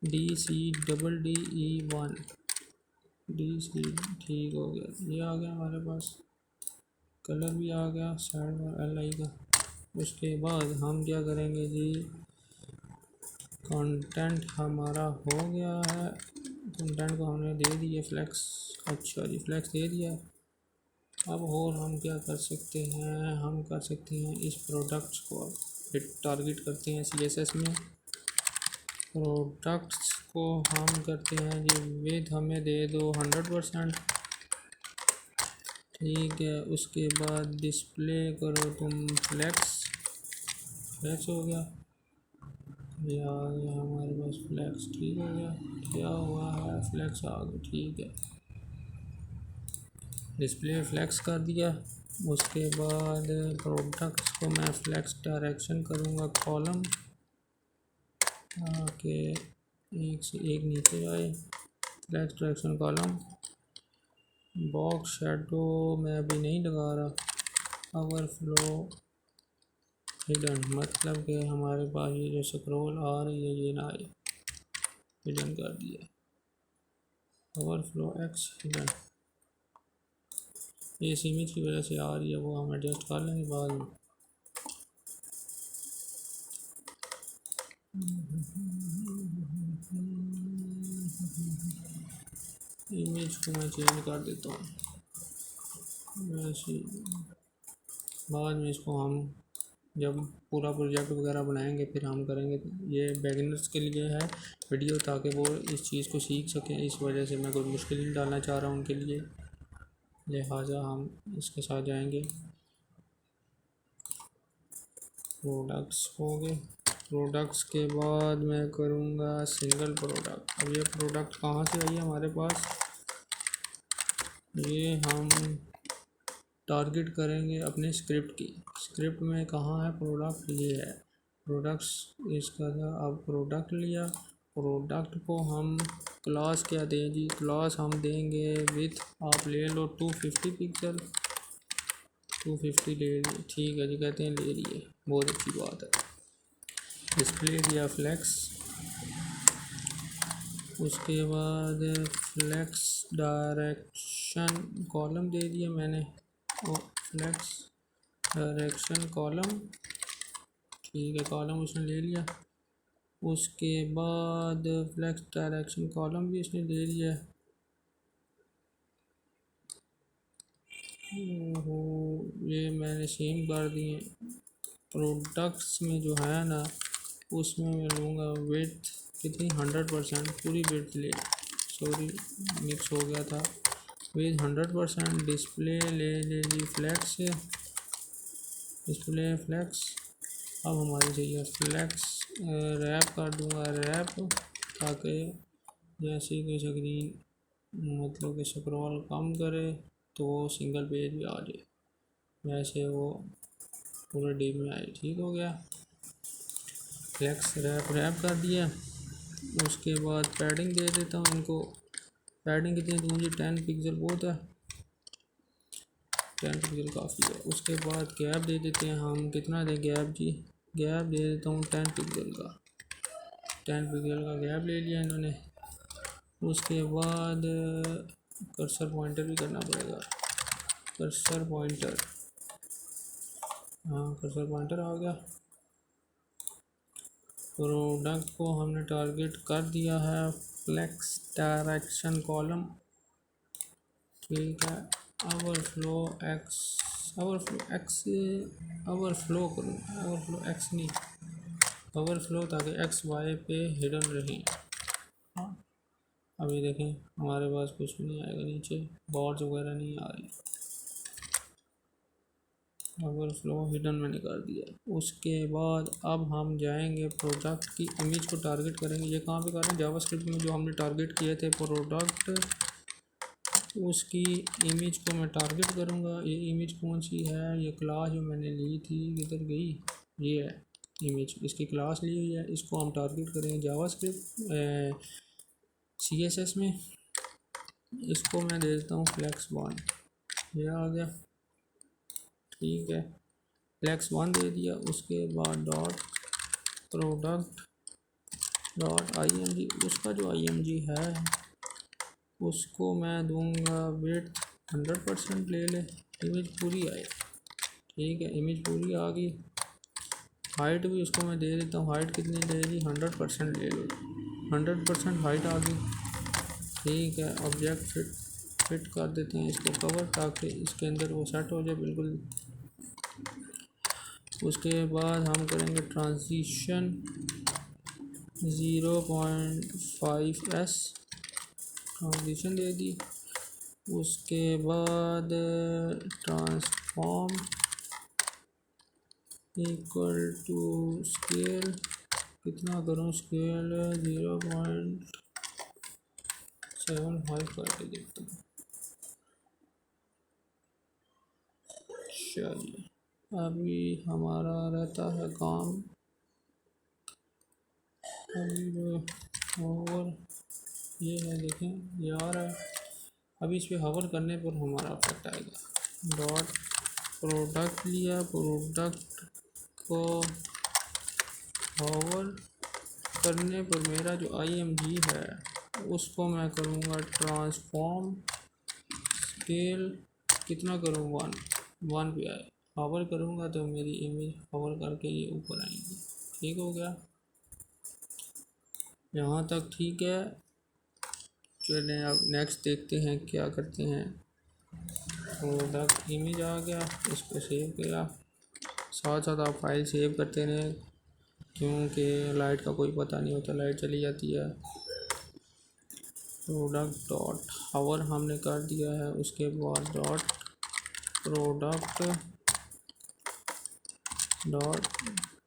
DCDDE1 DC। ठीक हो गया, ये आ गया हमारे पास, कलर भी आ गया साइड बार LI का। उसके बाद हम क्या करेंगे जी, कंटेंट हमारा हो गया है कंटेंट को हमने दे दिया फ्लैक्स। अच्छा जी, फ्लैक्स दे दिया। अब और हम क्या कर सकते हैं, हम कर सकते हैं इस प्रोडक्ट्स को टारगेट करते हैं CSS में। प्रोडक्ट्स को हम करते हैं जी विद हमें दे दो 100%। ठीक है, उसके बाद डिस्प्ले करो तुम फ्लैक्स। फ्लैक्स हो गया, ये आ गया हमारे पास फ्लैक्स। ठीक हो गया, क्या हुआ है, फ्लैक्स आ गया। ठीक है, डिस्प्ले फ्लैक्स कर दिया। उसके बाद प्रोडक्ट्स को मैं फ्लैक्स डायरेक्शन करूँगा कॉलम, के एक से एक नीचे आए। Flex direction column. Box shadow मैं अभी नहीं लगा रहा। ओवरफ्लो हिडन, मतलब कि हमारे पास ये जो स्क्रॉल आ रही है ये ना आए, हिडन कर दिया। ओवरफ्लो एक्स हिडन, ये इस इमेज की वजह से आ रही है, वो हम एडजस्ट कर लेंगे बाद में। इमेज को मैं चेंज कर देता हूँ, वैसे बाद में इसको हम जब पूरा प्रोजेक्ट वगैरह बनाएंगे फिर हम करेंगे। ये बिगिनर्स के लिए है वीडियो, ताकि वो इस चीज़ को सीख सकें। इस वजह से मैं कोई मुश्किल नहीं डालना चाह रहा हूँ उनके लिए, लिहाजा हम इसके साथ जाएंगे। प्रोडक्ट्स हो गए। प्रोडक्ट्स के बाद मैं करूँगा सिंगल प्रोडक्ट। अब ये प्रोडक्ट कहाँ से आई है हमारे पास, ये हम टारगेट करेंगे अपने स्क्रिप्ट की। स्क्रिप्ट में कहाँ है प्रोडक्ट, ये है प्रोडक्ट्स इसका था। अब प्रोडक्ट लिया, प्रोडक्ट को हम क्लास क्या दें जी, क्लास हम देंगे विथ, आप ले लो 250 पिक्सल, 250 ले लिए। ठीक है जी, कहते हैं ले लिए, बहुत अच्छी बात है। डिस्प्ले दिया फ्लैक्स, उसके बाद फ्लैक्स डायरेक्शन कॉलम दे दिया मैंने, फ्लैक्स डायरेक्शन कॉलम। ठीक है, कॉलम उसने ले लिया। उसके बाद फ्लैक्स डायरेक्शन कॉलम भी इसने ले लिया। ये मैंने सेम कर दिए। प्रोडक्ट्स में जो है ना, उसमें मैं लूँगा विड्थ कितनी, 100%, पूरी विड्थ ले, सॉरी मिक्स हो गया था, विद 100%। डिस्प्ले ले ली फ्लैक्स से, डिस्प्ले फ्लैक्स। अब हमारी चाहिए फ्लैक्स, रैप कर दूँगा रैप, ताकि जैसे कि स्क्रीन मतलब कि स्क्रॉल कम करे तो वो सिंगल पेज भी आ जाए, वैसे वो पूरे डी में आए। ठीक हो गया, फ्लैक्स रैप कर दिया। उसके बाद पैडिंग दे देता हूँ इनको। पैडिंग कितनी दूँ जी, 10 पिक्सल बहुत है, 10 पिक्सल काफ़ी है। उसके बाद गैप दे देते हैं हम, कितना दें गैप जी, गैप दे देता हूँ 10 पिक्सल का, 10 पिक्सल का गैप ले लिया इन्होंने। उसके बाद कर्सर पॉइंटर भी करना पड़ेगा, कर्सर पॉइंटर, हाँ कर्सर पॉइंटर आ गया। प्रोडक्ट को हमने टारगेट कर दिया है फ्लैक्स डायरेक्शन कॉलम। ठीक है, ओवरफ्लो एक्स, ओवरफ्लो करूँ, ओवरफ्लो एक्स नहीं, ओवरफ्लो, ताकि एक्स वाई पे हिडन रहे। हाँ, अभी देखें हमारे पास कुछ नहीं आएगा, नीचे बॉर्ड्स वगैरह नहीं आ रही। ओवरफ्लो हिडन मैंने कर दिया। उसके बाद अब हम जाएंगे प्रोडक्ट की इमेज को टारगेट करेंगे। ये कहाँ पे कर रहे हैं, जावास्क्रिप्ट में जो हमने टारगेट किए थे प्रोडक्ट, उसकी इमेज को मैं टारगेट करूँगा। ये इमेज कौन सी है, ये क्लास जो मैंने ली थी किधर गई, ये है इमेज, इसकी क्लास ली हुई है, इसको हम टारगेट करेंगे जावास्क्रिप्ट CSS में। इसको मैं दे देता हूँ फ्लैक्स 1, ये आ गया। ठीक है, फ्लैक्स 1 दे दिया। उसके बाद डॉट प्रोडक्ट डॉट IMG, उसका जो IMG है उसको मैं दूंगा विड्थ 100% ले ले, इमेज पूरी आए। ठीक है, इमेज पूरी आ गई। हाइट भी उसको मैं दे देता हूँ, हाइट कितनी ले ली, 100% ले लो, 100% हाइट आ गई। ठीक है, ऑब्जेक्ट फिट कर देते हैं इसको कवर, ताकि इसके अंदर वो सेट हो जाए बिल्कुल। उसके बाद हम करेंगे ट्रांजिशन 0.5s, ट्रांजिशन दे दी। उसके बाद ट्रांसफॉर्म इक्वल टू स्केल, कितना करूँ स्केल 0.75 करके देखता हूँ। चलिए, अभी हमारा रहता है काम, अभी और ये है, देखें ये आ रहा है। अभी इस पर हवर करने पर हमारा इफेक्ट आएगा। डॉट प्रोडक्ट लिया, प्रोडक्ट को हवर करने पर मेरा जो IMG है उसको मैं करूँगा ट्रांसफॉर्म स्केल, कितना करूँ 1 पे आए। हवर करूँगा तो मेरी इमेज हवर करके ये ऊपर आएंगी। ठीक हो गया, यहाँ तक ठीक है। चलें अब नेक्स्ट देखते हैं क्या करते हैं। प्रोडक्ट इमेज आ गया, इसको सेव किया। साथ साथ आप फाइल सेव करते रहें, क्योंकि लाइट का कोई पता नहीं होता, लाइट चली जाती है। प्रोडक्ट डॉट हवर हमने कर दिया है। उसके बाद डॉट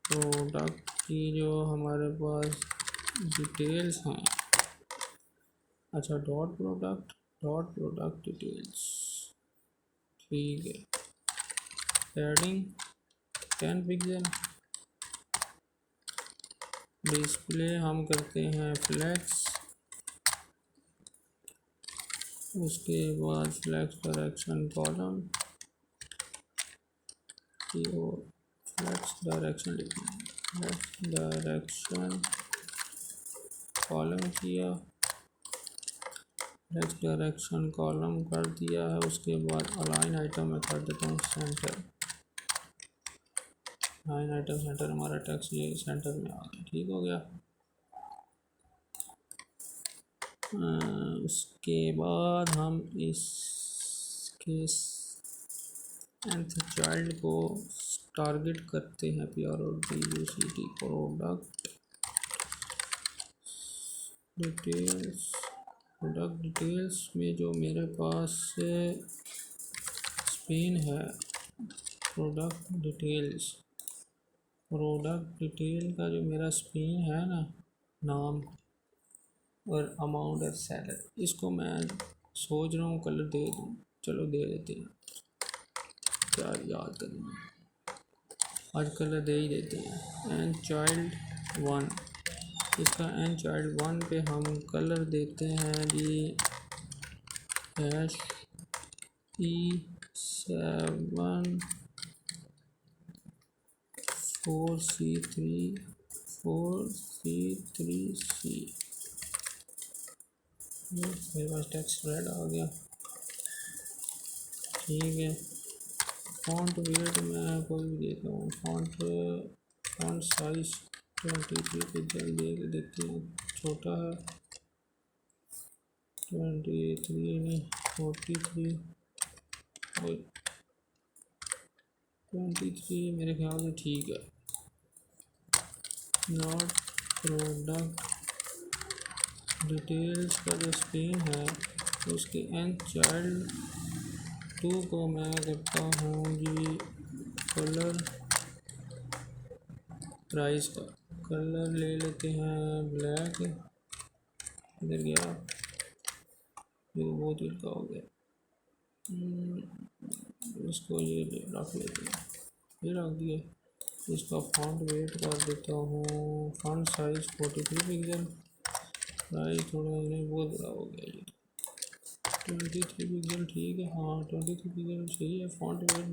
प्रोडक्ट की जो हमारे पास डिटेल्स हैं, अच्छा डॉट प्रोडक्ट डिटेल्स, ठीक है। पैडिंग 10 पिक्सल, डिस्प्ले हम करते हैं फ्लैक्स। उसके बाद फ्लैक्स डायरेक्शन कॉलम की और फ्लैक्स डायरेक्शन लिखना है, फ्लैक्स डायरेक्शन कॉलम किया, फ्लैक्स डायरेक्शन कॉलम कर दिया है। उसके बाद अलाइन आइटम में कर देता हूँ सेंटर, अलाइन आइटम सेंटर, हमारा टेक्स्ट ये सेंटर में आ गया। ठीक हो गया। उसके बाद हम इसके nth चाइल्ड को टारगेट करते हैं PRODUCT प्रोडक्ट डिटेल्स में जो मेरे पास स्पेन है, प्रोडक्ट डिटेल का जो मेरा स्पेन है ना, नाम और अमाउंट और सेलर, इसको मैं सोच रहा हूँ कलर दे दूँ। चलो दे देते हैं, क्या याद करेंगे, आज कलर दे ही देते हैं। एन चाइल्ड 1, इसका एन चाइल्ड 1 पे हम कलर देते हैं जी E7 4C3C। मेरे पास टेक्स्ट रेड आ गया। ठीक है, फॉन्ट वेट मैं कोई भी देता हूँ, फॉन्ट साइज 23 पिक्सल दे देते हैं, छोटा है 23 नहीं 43 और 23 मेरे ख्याल से ठीक है। नॉट प्रोडक्ट डिटेल्स का जो स्पेन है, उसके एन चाइल्ड 2 को मैं करता हूँ जी कलर प्राइस का, कलर ले लेते हैं ब्लैक। इधर गया, ये तो बहुत हल्का हो गया, इसको ये रख लेते हैं, ये रख दिया। इसका फॉन्ट वेट कर देता हूँ, फॉन्ट साइज 43 पिक्सल, प्राइस थोड़ा नहीं बहुत बड़ा हो गया, ये 23 पिक्सल ठीक है। हाँ 23 पिक्सल सही है। फॉन्ट वेट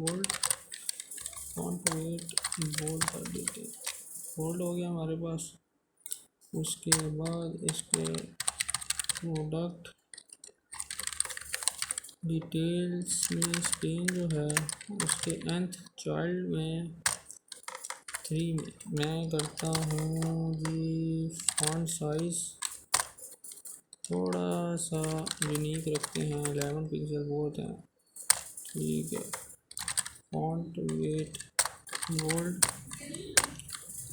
बोल्ड कर देते हैं, बोल्ड हो गया हमारे पास। उसके बाद इसके प्रोडक्ट डिटेल्स में स्पेन जो है, उसके nth चाइल्ड में 3 में मैं करता हूँ जी फॉन्ट साइज थोड़ा सा यूनिक रखते हैं, 11 पिक्सल बहुत हैं, ठीक है। फॉन्ट वेट बोल्ड,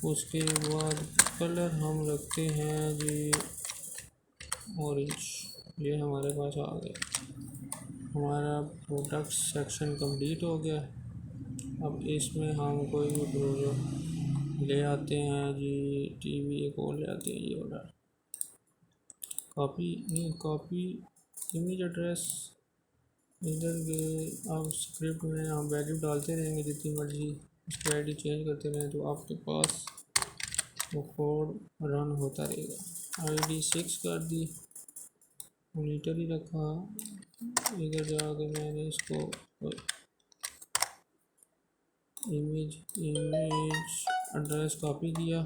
उसके बाद कलर हम रखते हैं जी ऑरेंज। ये हमारे पास आ गया, हमारा प्रोडक्ट सेक्शन कंप्लीट हो गया। अब इसमें हम कोई भी प्रोडक्ट ले आते हैं जी, टीवी एक और ले आते हैं, ये ऑर्डर कॉपी नहीं, कॉपी इमेज एड्रेस इधर के। अब स्क्रिप्ट में हम वैल्यू डालते रहेंगे जितनी मर्जी, उसकी आईडी चेंज करते रहें तो आपके पास वो कोड रन होता रहेगा। आईडी 6 कर दी, मॉनिटर ही रखा। इधर जाके मैंने इसको इमेज एड्रेस कॉपी किया,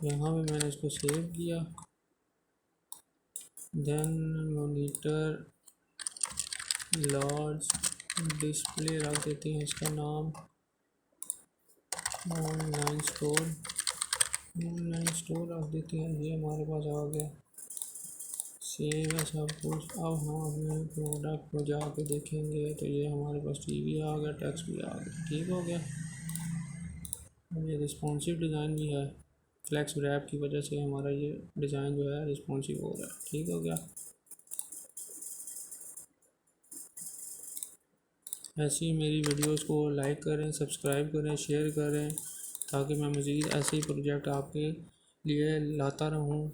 यहाँ पे मैंने इसको सेव किया। देन मॉनिटर लार्ज डिस्प्ले रख देते हैं, इसका नाम ऑनलाइन स्टोर रख देते हैं। ये हमारे पास आ गया, सेव है सब कुछ। अब हम अपने प्रोडक्ट को जाके देखेंगे तो ये हमारे पास टीवी आ गया, टेक्स्ट भी आ गया, ठीक हो गया। ये रिस्पॉन्सिव डिज़ाइन भी है, फ्लैक्स रैप की वजह से हमारा ये डिज़ाइन जो है रिस्पॉन्सिव हो रहा है, ठीक हो गया। ऐसी मेरी वीडियोस को लाइक करें, सब्सक्राइब करें, शेयर करें, ताकि मैं मज़ीद ऐसे ही प्रोजेक्ट आपके लिए लाता रहूं।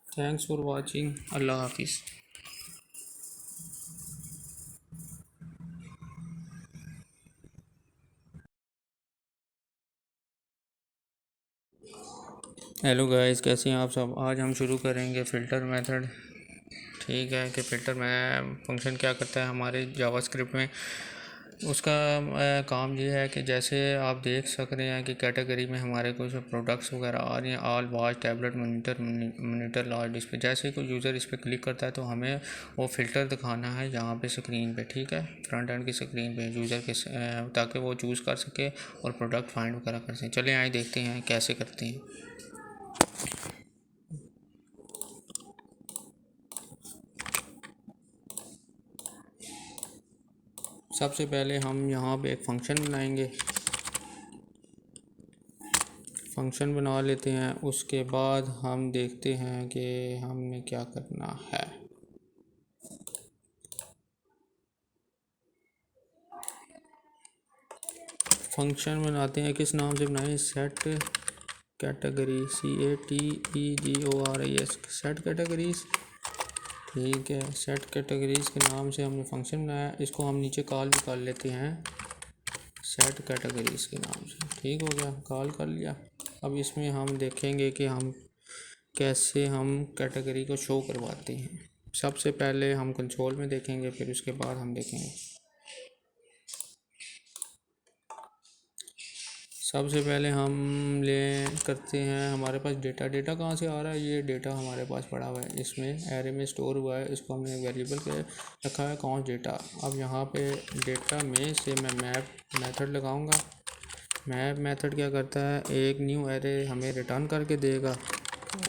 Thanks for watching. अल्लाह हाफिज़। हेलो गाइस, कैसे हैं आप सब। आज हम शुरू करेंगे फ़िल्टर मेथड, ठीक है। कि फ़िल्टर में फंक्शन क्या करता है हमारे जावास्क्रिप्ट में। उसका काम ये है कि जैसे आप देख सक रहे हैं कि कैटेगरी में हमारे कुछ प्रोडक्ट्स वगैरह आ रही हैं, all watch tablet monitor large display. जैसे कोई यूज़र इस पर क्लिक करता है तो हमें वो फ़िल्टर दिखाना है यहाँ पे स्क्रीन पे, ठीक है, फ्रंट एंड की स्क्रीन पे यूज़र के, ताकि वो चूज़ कर सके और प्रोडक्ट फाइंड वगैरह कर सकें। चले आए देखते हैं कैसे करते हैं। सबसे पहले हम यहाँ पे एक फ़ंक्शन बनाएंगे, फ़ंक्शन बना लेते हैं। उसके बाद हम देखते हैं कि हमने क्या करना है। फंक्शन बनाते हैं, किस नाम से बनाएं, set category, CATEGORIES, set categories, ठीक है। सेट कैटेगरीज के नाम से हमने फंक्शन बनाया, इसको हम नीचे कॉल भी कर लेते हैं सेट कैटेगरीज के नाम से, ठीक हो गया, कॉल कर लिया। अब इसमें हम देखेंगे कि हम कैसे हम कैटेगरी को शो करवाते हैं। सबसे पहले हम कंसोल में देखेंगे, फिर उसके बाद हम देखेंगे। सबसे पहले हम करते हैं, हमारे पास डेटा कहाँ से आ रहा है, ये डेटा हमारे पास पड़ा हुआ है, इसमें एरे में स्टोर हुआ है, इसको हमने वेरिएबल के रखा है कौन डेटा। अब यहाँ पे डेटा में से मैं मैप मेथड लगाऊंगा। मैप मेथड क्या करता है, एक न्यू एरे हमें रिटर्न करके देगा।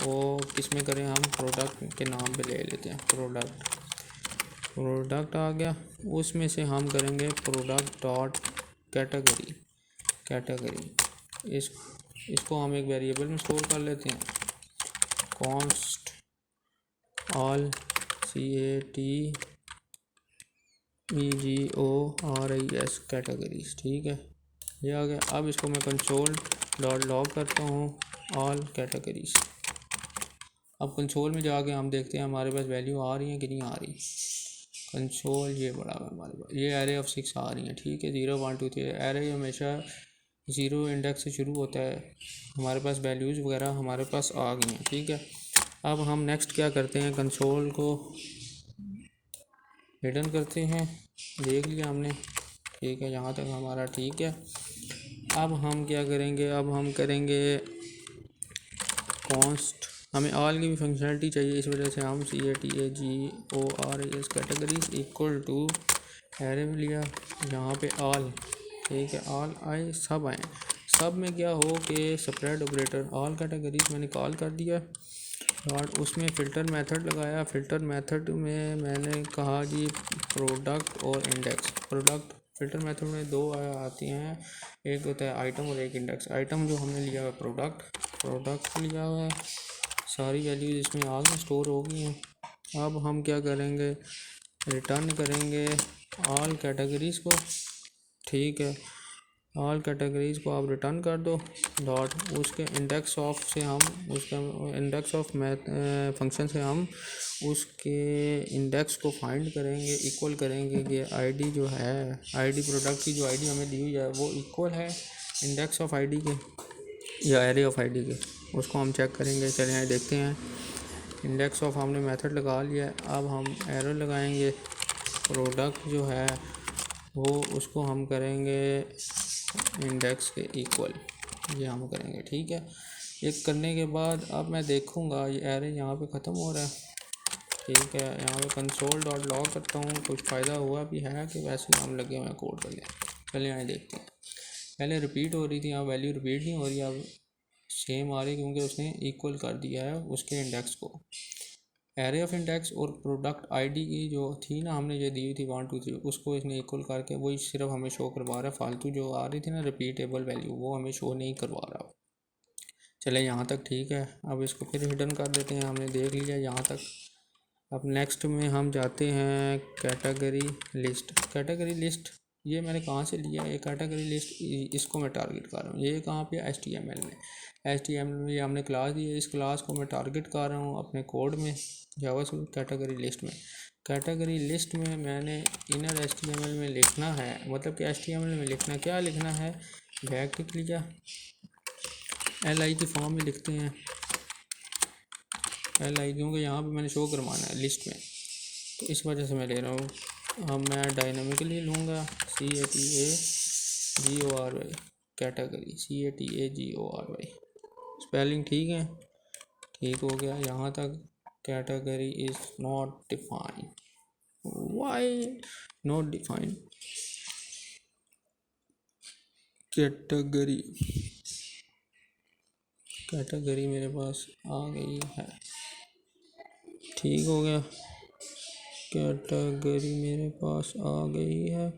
वो किस में करें, हम प्रोडक्ट के नाम पे ले लेते हैं, प्रोडक्ट आ गया। उसमें से हम करेंगे प्रोडक्ट डॉट कैटेगरी, इसको हम एक वेरिएबल में स्टोर कर लेते हैं, कॉन्स्ट ऑल CATEGORIES कैटेगरीज, ठीक है, ये आ गया। अब इसको मैं कंसोल डॉट लॉग करता हूँ ऑल कैटेगरीज। अब कंसोल में जाके हम देखते हैं हमारे पास वैल्यू आ रही है कि नहीं आ रही। कंसोल ये बड़ा है हमारे पास, ये एरे ऑफ 6 आ रही है, ठीक है। 0 1 2 3 एरे हमेशा 0 इंडेक्स से शुरू होता है। हमारे पास वैल्यूज़ वगैरह हमारे पास आ गई हैं, ठीक है। अब हम नेक्स्ट क्या करते हैं, कंसोल को हिडन करते हैं, देख लिया हमने, ठीक है, यहाँ तक हमारा ठीक है। अब हम क्या करेंगे, अब हम करेंगे कॉन्स्ट, हमें ऑल की भी फंक्शनलिटी चाहिए, इस वजह से हम CATEGORIES categories equal to array में लिया, यहाँ पे ऑल, ठीक है, ऑल आए, सब आए। सब में क्या हो कि सेपरेट ऑपरेटर, ऑल कैटेगरीज मैंने कॉल कर दिया। डॉट उसमें फ़िल्टर मेथड लगाया। फ़िल्टर मेथड में मैंने कहा जी प्रोडक्ट और इंडेक्स। प्रोडक्ट फ़िल्टर मेथड में दो आती हैं, एक होता है आइटम और एक इंडेक्स। आइटम जो हमने लिया है प्रोडक्ट लिया हुआ है, सारी वैल्यूज इसमें आ गई, स्टोर हो गई हैं। अब हम क्या करेंगे, रिटर्न करेंगे ऑल कैटेगरीज़ को। ठीक है, ऑल कैटेगरीज़ को आप रिटर्न कर दो। डॉट उसके इंडेक्स ऑफ से हम उसका इंडेक्स ऑफ मैथ फंक्शन से हम उसके इंडेक्स को फाइंड करेंगे, इक्वल करेंगे कि आईडी जो है, आईडी प्रोडक्ट की जो आईडी हमें दी हुई है वो इक्वल है इंडेक्स ऑफ आईडी के या एरे ऑफ आईडी के। उसको हम चेक करेंगे। चलिए यहाँ देखते हैं। इंडेक्स ऑफ हमने मेथड लगा लिया है। अब हम एरर लगाएंगे प्रोडक्ट जो है वो उसको हम करेंगे इंडेक्स के इक्वल, ये हम करेंगे। ठीक है, ये करने के बाद अब मैं देखूँगा ये एरे यहाँ पे ख़त्म हो रहा है। ठीक है, यहाँ पे कंसोल डॉट लॉग करता हूँ, कुछ फ़ायदा हुआ भी है कि वैसे हम लगे हुए हैं कोड करने। चलिए यहाँ देखते हैं। पहले रिपीट हो रही थी, यहाँ वैल्यू रिपीट नहीं हो रही, अब सेम आ रही क्योंकि उसने इक्वल कर दिया है उसके इंडेक्स को। एरे ऑफ इंडेक्स और प्रोडक्ट आईडी की जो थी ना हमने जो दी हुई थी 1 2 3, उसको इसने इक्वल करके वही सिर्फ हमें शो करवा रहा है। फालतू जो आ रही थी ना रिपीटेबल वैल्यू वो हमें शो नहीं करवा रहा। चले यहाँ तक ठीक है। अब इसको फिर हिडन कर देते हैं, हमने देख लिया यहाँ तक। अब नेक्स्ट में हम जाते हैं कैटेगरी लिस्ट। कैटेगरी लिस्ट ये मैंने कहाँ से लिया है, ये कैटेगरी लिस्ट इसको मैं टारगेट कर रहा हूँ। ये कहाँ पे, HTML में। HTML में ये हमने क्लास दी है, इस क्लास को मैं टारगेट कर रहा हूँ अपने कोड में जावास्क्रिप्ट कैटेगरी लिस्ट में। कैटेगरी लिस्ट में मैंने इनर HTML में लिखना है, मतलब कि HTML में लिखना क्या लिखना है, बैक टिक लिया, LI की फॉर्म में लिखते हैं LI, क्योंकि यहाँ पे मैंने शो करवाना है लिस्ट में, तो इस वजह से मैं ले रहा हूँ। अब मैं डायनामिकली लूँगा CATAGORY कैटेगरी, CATAGORY। स्पेलिंग ठीक है, ठीक हो गया यहाँ तक। Category is not defined, why not defined. Category मेरे पास आ गई है, ठीक हो गया। कैटेगरी मेरे पास आ गई है।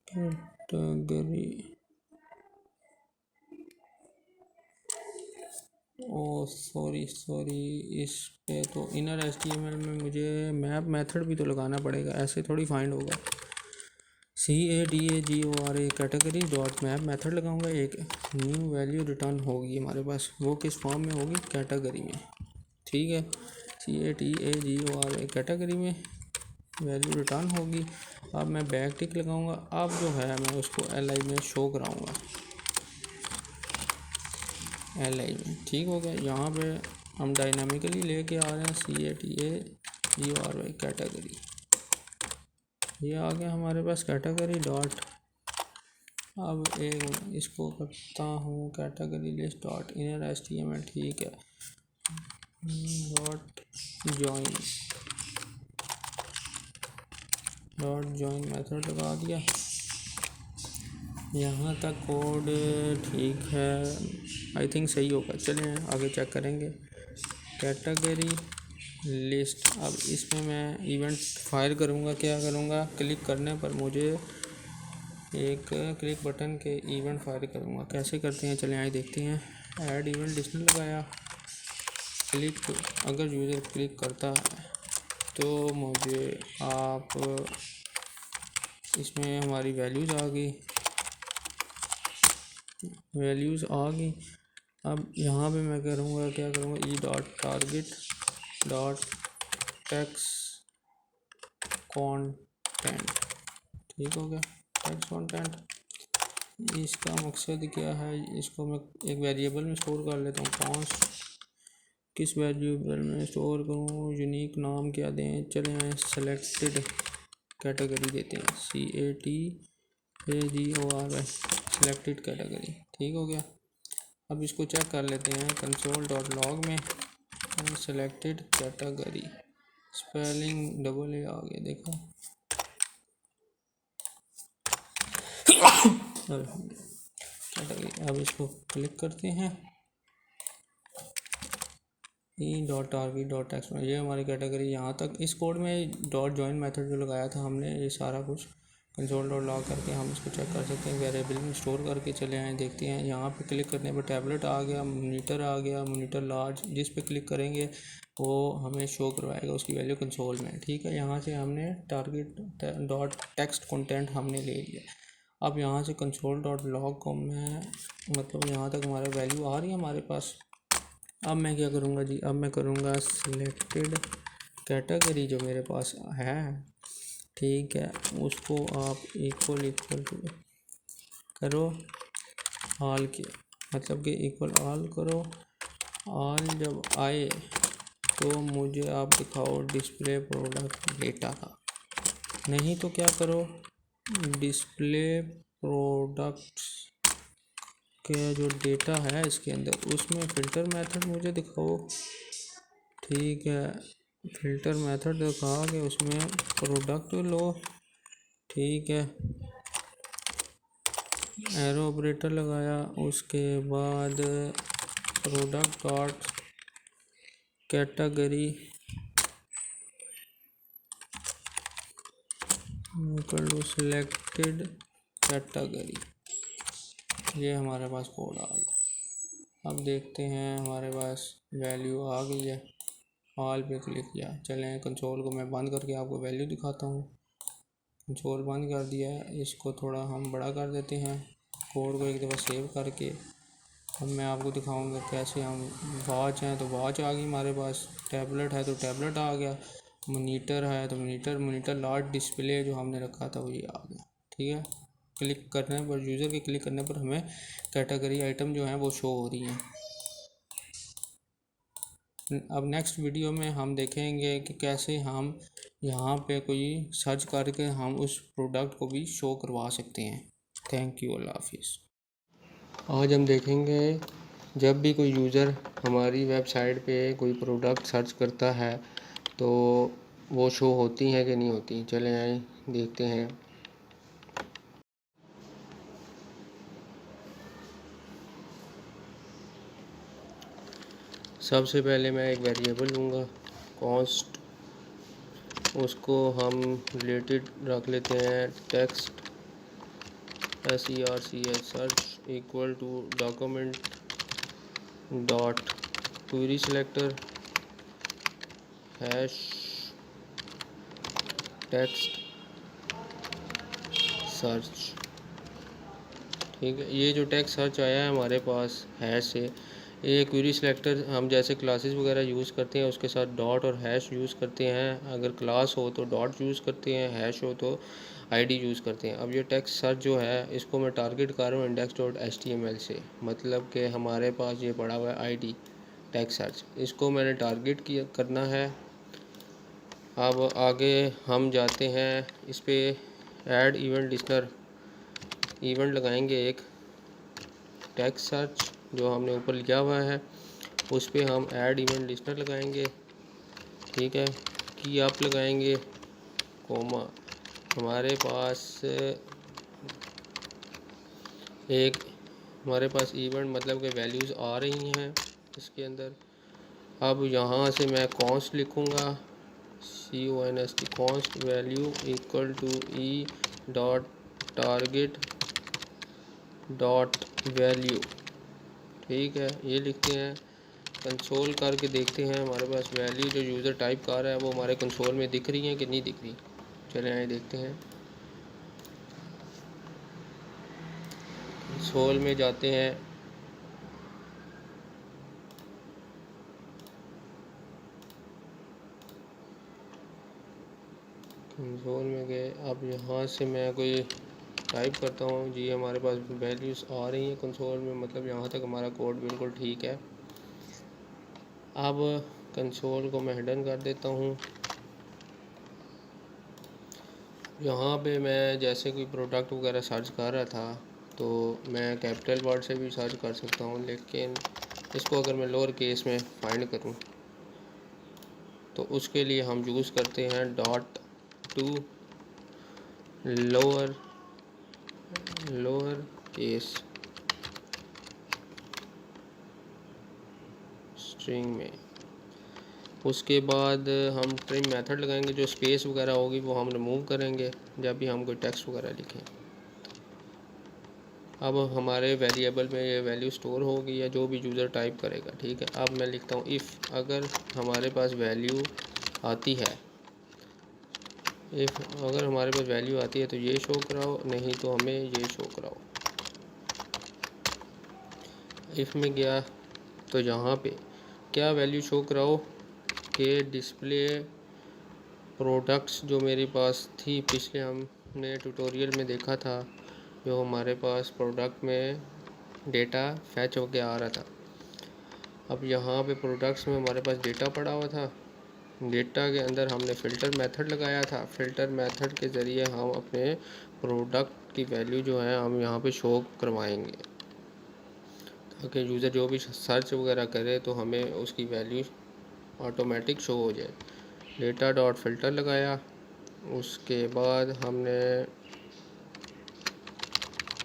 कैटेगरी ओ सॉरी इस पे तो इनर HTML में मुझे मैप मेथड भी तो लगाना पड़ेगा, ऐसे थोड़ी फाइंड होगा। CATAGORY category dot map method लगाऊंगा, एक न्यू वैल्यू रिटर्न होगी हमारे पास, वो किस फॉर्म में होगी, कैटेगरी में। ठीक है, CATAGORY कैटेगरी में वैल्यू रिटर्न होगी। अब मैं बैक टिक लगाऊंगा। अब जो है मैं उसको LI में शो कराऊंगा, LI में। ठीक हो गया, यहाँ पे हम डायनामिकली लेके आ रहे हैं CATAGORY कैटेगरी, ये आ गया हमारे पास कैटेगरी डॉट। अब एक इसको करता हूँ category list dot inner HTML, ठीक है, डॉट जॉइन मेथड लगा दिया। यहाँ तक कोड ठीक है, आई थिंक सही होगा। चलिए आगे चेक करेंगे। कैटेगरी लिस्ट, अब इसमें मैं इवेंट फायर करूँगा। क्या करूँगा, क्लिक करने पर मुझे एक क्लिक बटन के इवेंट फायर करूँगा। कैसे करते हैं, चलिए आइए देखते हैं। ऐड इवेंट लिस्ट लगाया, क्लिक, अगर यूज़र क्लिक करता है तो मुझे आप इसमें हमारी वैल्यूज़ आ गई, अब यहाँ पे मैं करूँगा, क्या करूँगा, ई dot target dot takes content, ठीक हो गया, टेक्स कॉन्टेंट। इसका मकसद क्या है, इसको मैं एक वेरिएबल में स्टोर कर लेता हूँ। कॉन्स्ट, किस वेरिएबल में स्टोर करूँ, यूनिक नाम क्या दें, चलें सेलेक्टेड कैटेगरी देते हैं, CATAGORY सेलेक्टेड कैटेगरी, ठीक हो गया। अब इसको चेक कर लेते हैं कंसोल डॉट लॉग में, selected category, spelling double A आ गया, देखो। कैटेगरी, अब इसको क्लिक करते हैं, e dot target dot text, ये हमारी कैटेगरी यहाँ तक। इस कोड में डॉट जॉइन मेथड जो लगाया था हमने, ये सारा कुछ कंसोल डॉट लॉग करके हम इसको चेक कर सकते हैं। वेरिएबल में स्टोर करके चले आए, देखते हैं। यहाँ पे क्लिक करने पर टैबलेट आ गया, मोनीटर आ गया, मोनीटर लार्ज, जिस पे क्लिक करेंगे वो हमें शो करवाएगा उसकी वैल्यू कंसोल में। ठीक है, यहाँ से हमने टारगेट डॉट टेक्स्ट कंटेंट हमने ले लिया। अब यहाँ से कंसोल डॉट लॉग को मैं, मतलब यहाँ तक हमारा वैल्यू आ रही है हमारे पास। अब मैं क्या करूँगा जी, अब मैं करूँगा सिलेक्टेड कैटेगरी जो मेरे पास है, ठीक है, उसको आप इक्वल टू करो ऑल के, मतलब कि इक्वल ऑल करो। ऑल जब आए तो मुझे आप दिखाओ डिस्प्ले प्रोडक्ट डेटा का, नहीं तो क्या करो, डिस्प्ले प्रोडक्ट्स के जो डेटा है इसके अंदर, उसमें फ़िल्टर मेथड मुझे दिखाओ। ठीक है, फ़िल्टर मेथड दिखा के उसमें प्रोडक्ट लो। ठीक है, एरो ऑपरेटर लगाया, उसके बाद product dot category equal to selected category, ये हमारे पास कोड आ गया। अब देखते हैं हमारे पास वैल्यू आ गई है। ऑल पे क्लिक किया, चलें कंसोल को मैं बंद करके आपको वैल्यू दिखाता हूँ। कंसोल बंद कर दिया है, इसको थोड़ा हम बड़ा कर देते हैं, कोड को एक दफ़ा सेव करके। अब मैं आपको दिखाऊंगा कैसे हम, वॉच हैं तो वॉच आ गई हमारे पास, टैबलेट है तो टैबलेट आ गया, मोनीटर है तो मोनीटर लार्ज डिस्प्ले जो हमने रखा था वो ये आ गया। ठीक है, क्लिक करने पर, यूज़र के क्लिक करने पर हमें कैटेगरी आइटम जो हैं वो शो हो रही हैं। अब नेक्स्ट वीडियो में हम देखेंगे कि कैसे हम यहाँ पे कोई सर्च करके हम उस प्रोडक्ट को भी शो करवा सकते हैं। थैंक यू, अल्लाह हाफिज़। आज हम देखेंगे जब भी कोई यूज़र हमारी वेबसाइट पे कोई प्रोडक्ट सर्च करता है तो वो शो होती हैं कि नहीं होती। चले आए देखते हैं। सबसे पहले मैं एक वेरिएबल लूँगा कॉस्ट, उसको हम रिलेटेड रख लेते हैं text SERCH search equal to document dot query selector hash text search. ठीक है, ये जो टेक्स्ट सर्च आया है हमारे पास हैश से, ये क्वेरी सिलेक्टर हम जैसे क्लासेस वगैरह यूज़ करते हैं उसके साथ डॉट और हैश यूज़ करते हैं। अगर क्लास हो तो डॉट यूज़ करते हैं, हैश हो तो आईडी यूज़ करते हैं। अब ये टेक्स्ट सर्च जो है इसको मैं टारगेट कर रहा हूँ index.html से, मतलब कि हमारे पास ये पड़ा हुआ है आईडी टेक्स्ट सर्च, इसको मैंने टारगेट किया करना है। अब आगे हम जाते हैं इस पर ऐड इवेंट लिस्नर, इवेंट लगाएंगे एक टेक्स्ट सर्च जो हमने ऊपर लिखा हुआ है, उस पर हम ऐड इवेंट लिस्नर लगाएंगे। ठीक है, की आप लगाएंगे कोमा, हमारे पास एक हमारे पास इवेंट मतलब कि वैल्यूज़ आ रही हैं इसके अंदर। अब यहाँ से मैं कॉन्स्ट लिखूँगा, CONST const value equal to E dot target dot value. ठीक है, ये लिखते हैं, कंसोल करके देखते हैं हमारे पास वैल्यू जो यूज़र टाइप कर रहा है वो हमारे कंसोल में दिख रही है कि नहीं दिख रही। चले आए देखते हैं, कंसोल में जाते हैं, कंसोल में गए। अब यहाँ से मैं कोई टाइप करता हूँ जी, हमारे पास वैल्यूज़ आ रही हैं कंसोल में, मतलब यहाँ तक हमारा कोड बिल्कुल ठीक है। अब कंसोल को मैं हिडन कर देता हूँ। यहाँ पे मैं जैसे कोई प्रोडक्ट वगैरह सर्च कर रहा था तो मैं कैपिटल वर्ड से भी सर्च कर सकता हूँ, लेकिन इसको अगर मैं लोअर केस में फाइंड करूँ तो उसके लिए हम यूज़ करते हैं dot to lower case string में। उसके बाद हम ट्रिम मेथड लगाएंगे, जो स्पेस वगैरह होगी वो हम रिमूव करेंगे जब भी हम कोई टेक्स्ट वगैरह लिखें। अब हमारे वेरिएबल में ये वैल्यू स्टोर होगी या जो भी यूज़र टाइप करेगा, ठीक है। अब मैं लिखता हूँ इफ़ अगर हमारे पास वैल्यू आती है, अगर हमारे पास वैल्यू आती है तो ये शो कराओ, नहीं तो हमें ये शो कराओ। इफ़ में गया तो यहाँ पे क्या वैल्यू शो कराओ कि डिस्प्ले प्रोडक्ट्स जो मेरे पास थी, पिछले हमने ट्यूटोरियल में देखा था, जो हमारे पास प्रोडक्ट में डेटा फैच होके आ रहा था। अब यहाँ पे प्रोडक्ट्स में हमारे पास डेटा पड़ा हुआ था, डेटा के अंदर हमने फ़िल्टर मेथड लगाया था। फ़िल्टर मेथड के ज़रिए हम अपने प्रोडक्ट की वैल्यू जो है हम यहाँ पे शो करवाएंगे, ताकि यूज़र जो भी सर्च वगैरह करे तो हमें उसकी वैल्यू ऑटोमेटिक शो हो जाए। डेटा डॉट फिल्टर लगाया, उसके बाद हमने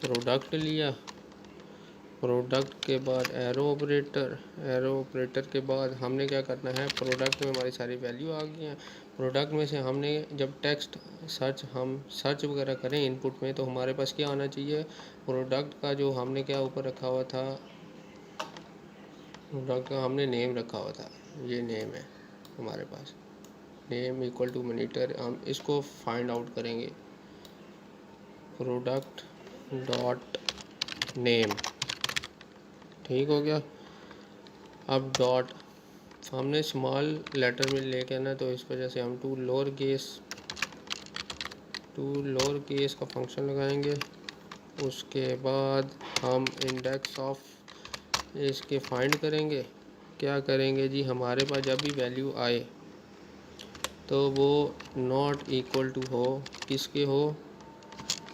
प्रोडक्ट लिया, प्रोडक्ट के बाद एरो ऑपरेटर के बाद हमने क्या करना है, प्रोडक्ट में हमारी सारी वैल्यू आ गई हैं। प्रोडक्ट में से हमने जब टेक्स्ट हम सर्च वगैरह करें इनपुट में, तो हमारे पास क्या आना चाहिए, प्रोडक्ट का जो हमने क्या ऊपर रखा हुआ था, प्रोडक्ट का हमने नेम रखा हुआ था, ये नेम है हमारे पास, नेम इक्वल टू मॉनिटर। हम इसको फाइंड आउट करेंगे, प्रोडक्ट डॉट नेम, ठीक हो गया। अब डॉट हमने स्मॉल लेटर में लेके आना, तो इस वजह से हम टू लोअर केस का फंक्शन लगाएंगे। उसके बाद हम इंडेक्स ऑफ इसके फाइंड करेंगे। क्या करेंगे जी, हमारे पास जब भी वैल्यू आए तो वो नॉट इक्वल टू हो, किसके हो,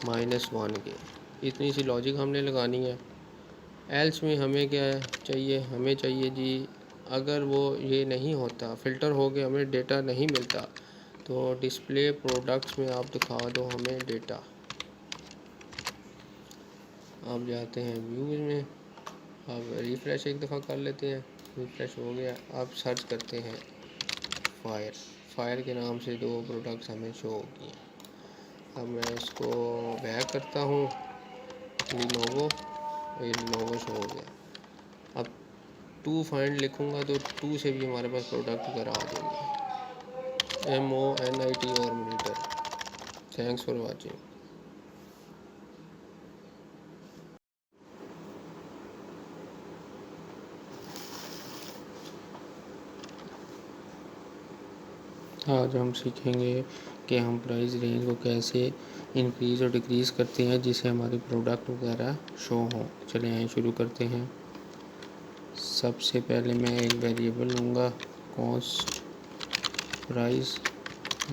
-1 के। इतनी सी लॉजिक हमने लगानी है। एल्स में हमें क्या चाहिए, हमें चाहिए जी, अगर वो ये नहीं होता, फ़िल्टर हो के हमें डेटा नहीं मिलता, तो डिस्प्ले प्रोडक्ट्स में आप दिखा दो हमें डेटा। अब जाते हैं व्यूज़ में, अब रिफ़्रेश एक दफ़ा कर लेते हैं, रिफ़्रेश हो गया। अब सर्च करते हैं फायर के नाम से 2 प्रोडक्ट्स हमें शो हो गए। अब मैं इसको बैक करता हूँ, लिनोवो शो हो गया। अब 2 फाइंड लिखूँगा तो 2 से भी हमारे पास प्रोडक्ट वगैरह आ जाएंगे, MONIT और मॉनिटर। Thanks for watching. आज हम सीखेंगे कि हम प्राइस रेंज को कैसे इंक्रीज़ और डिक्रीज़ करते हैं जिससे हमारे प्रोडक्ट वगैरह शो हों। चलिए आइए शुरू करते हैं। सबसे पहले मैं एक वेरिएबल लूँगा, cost price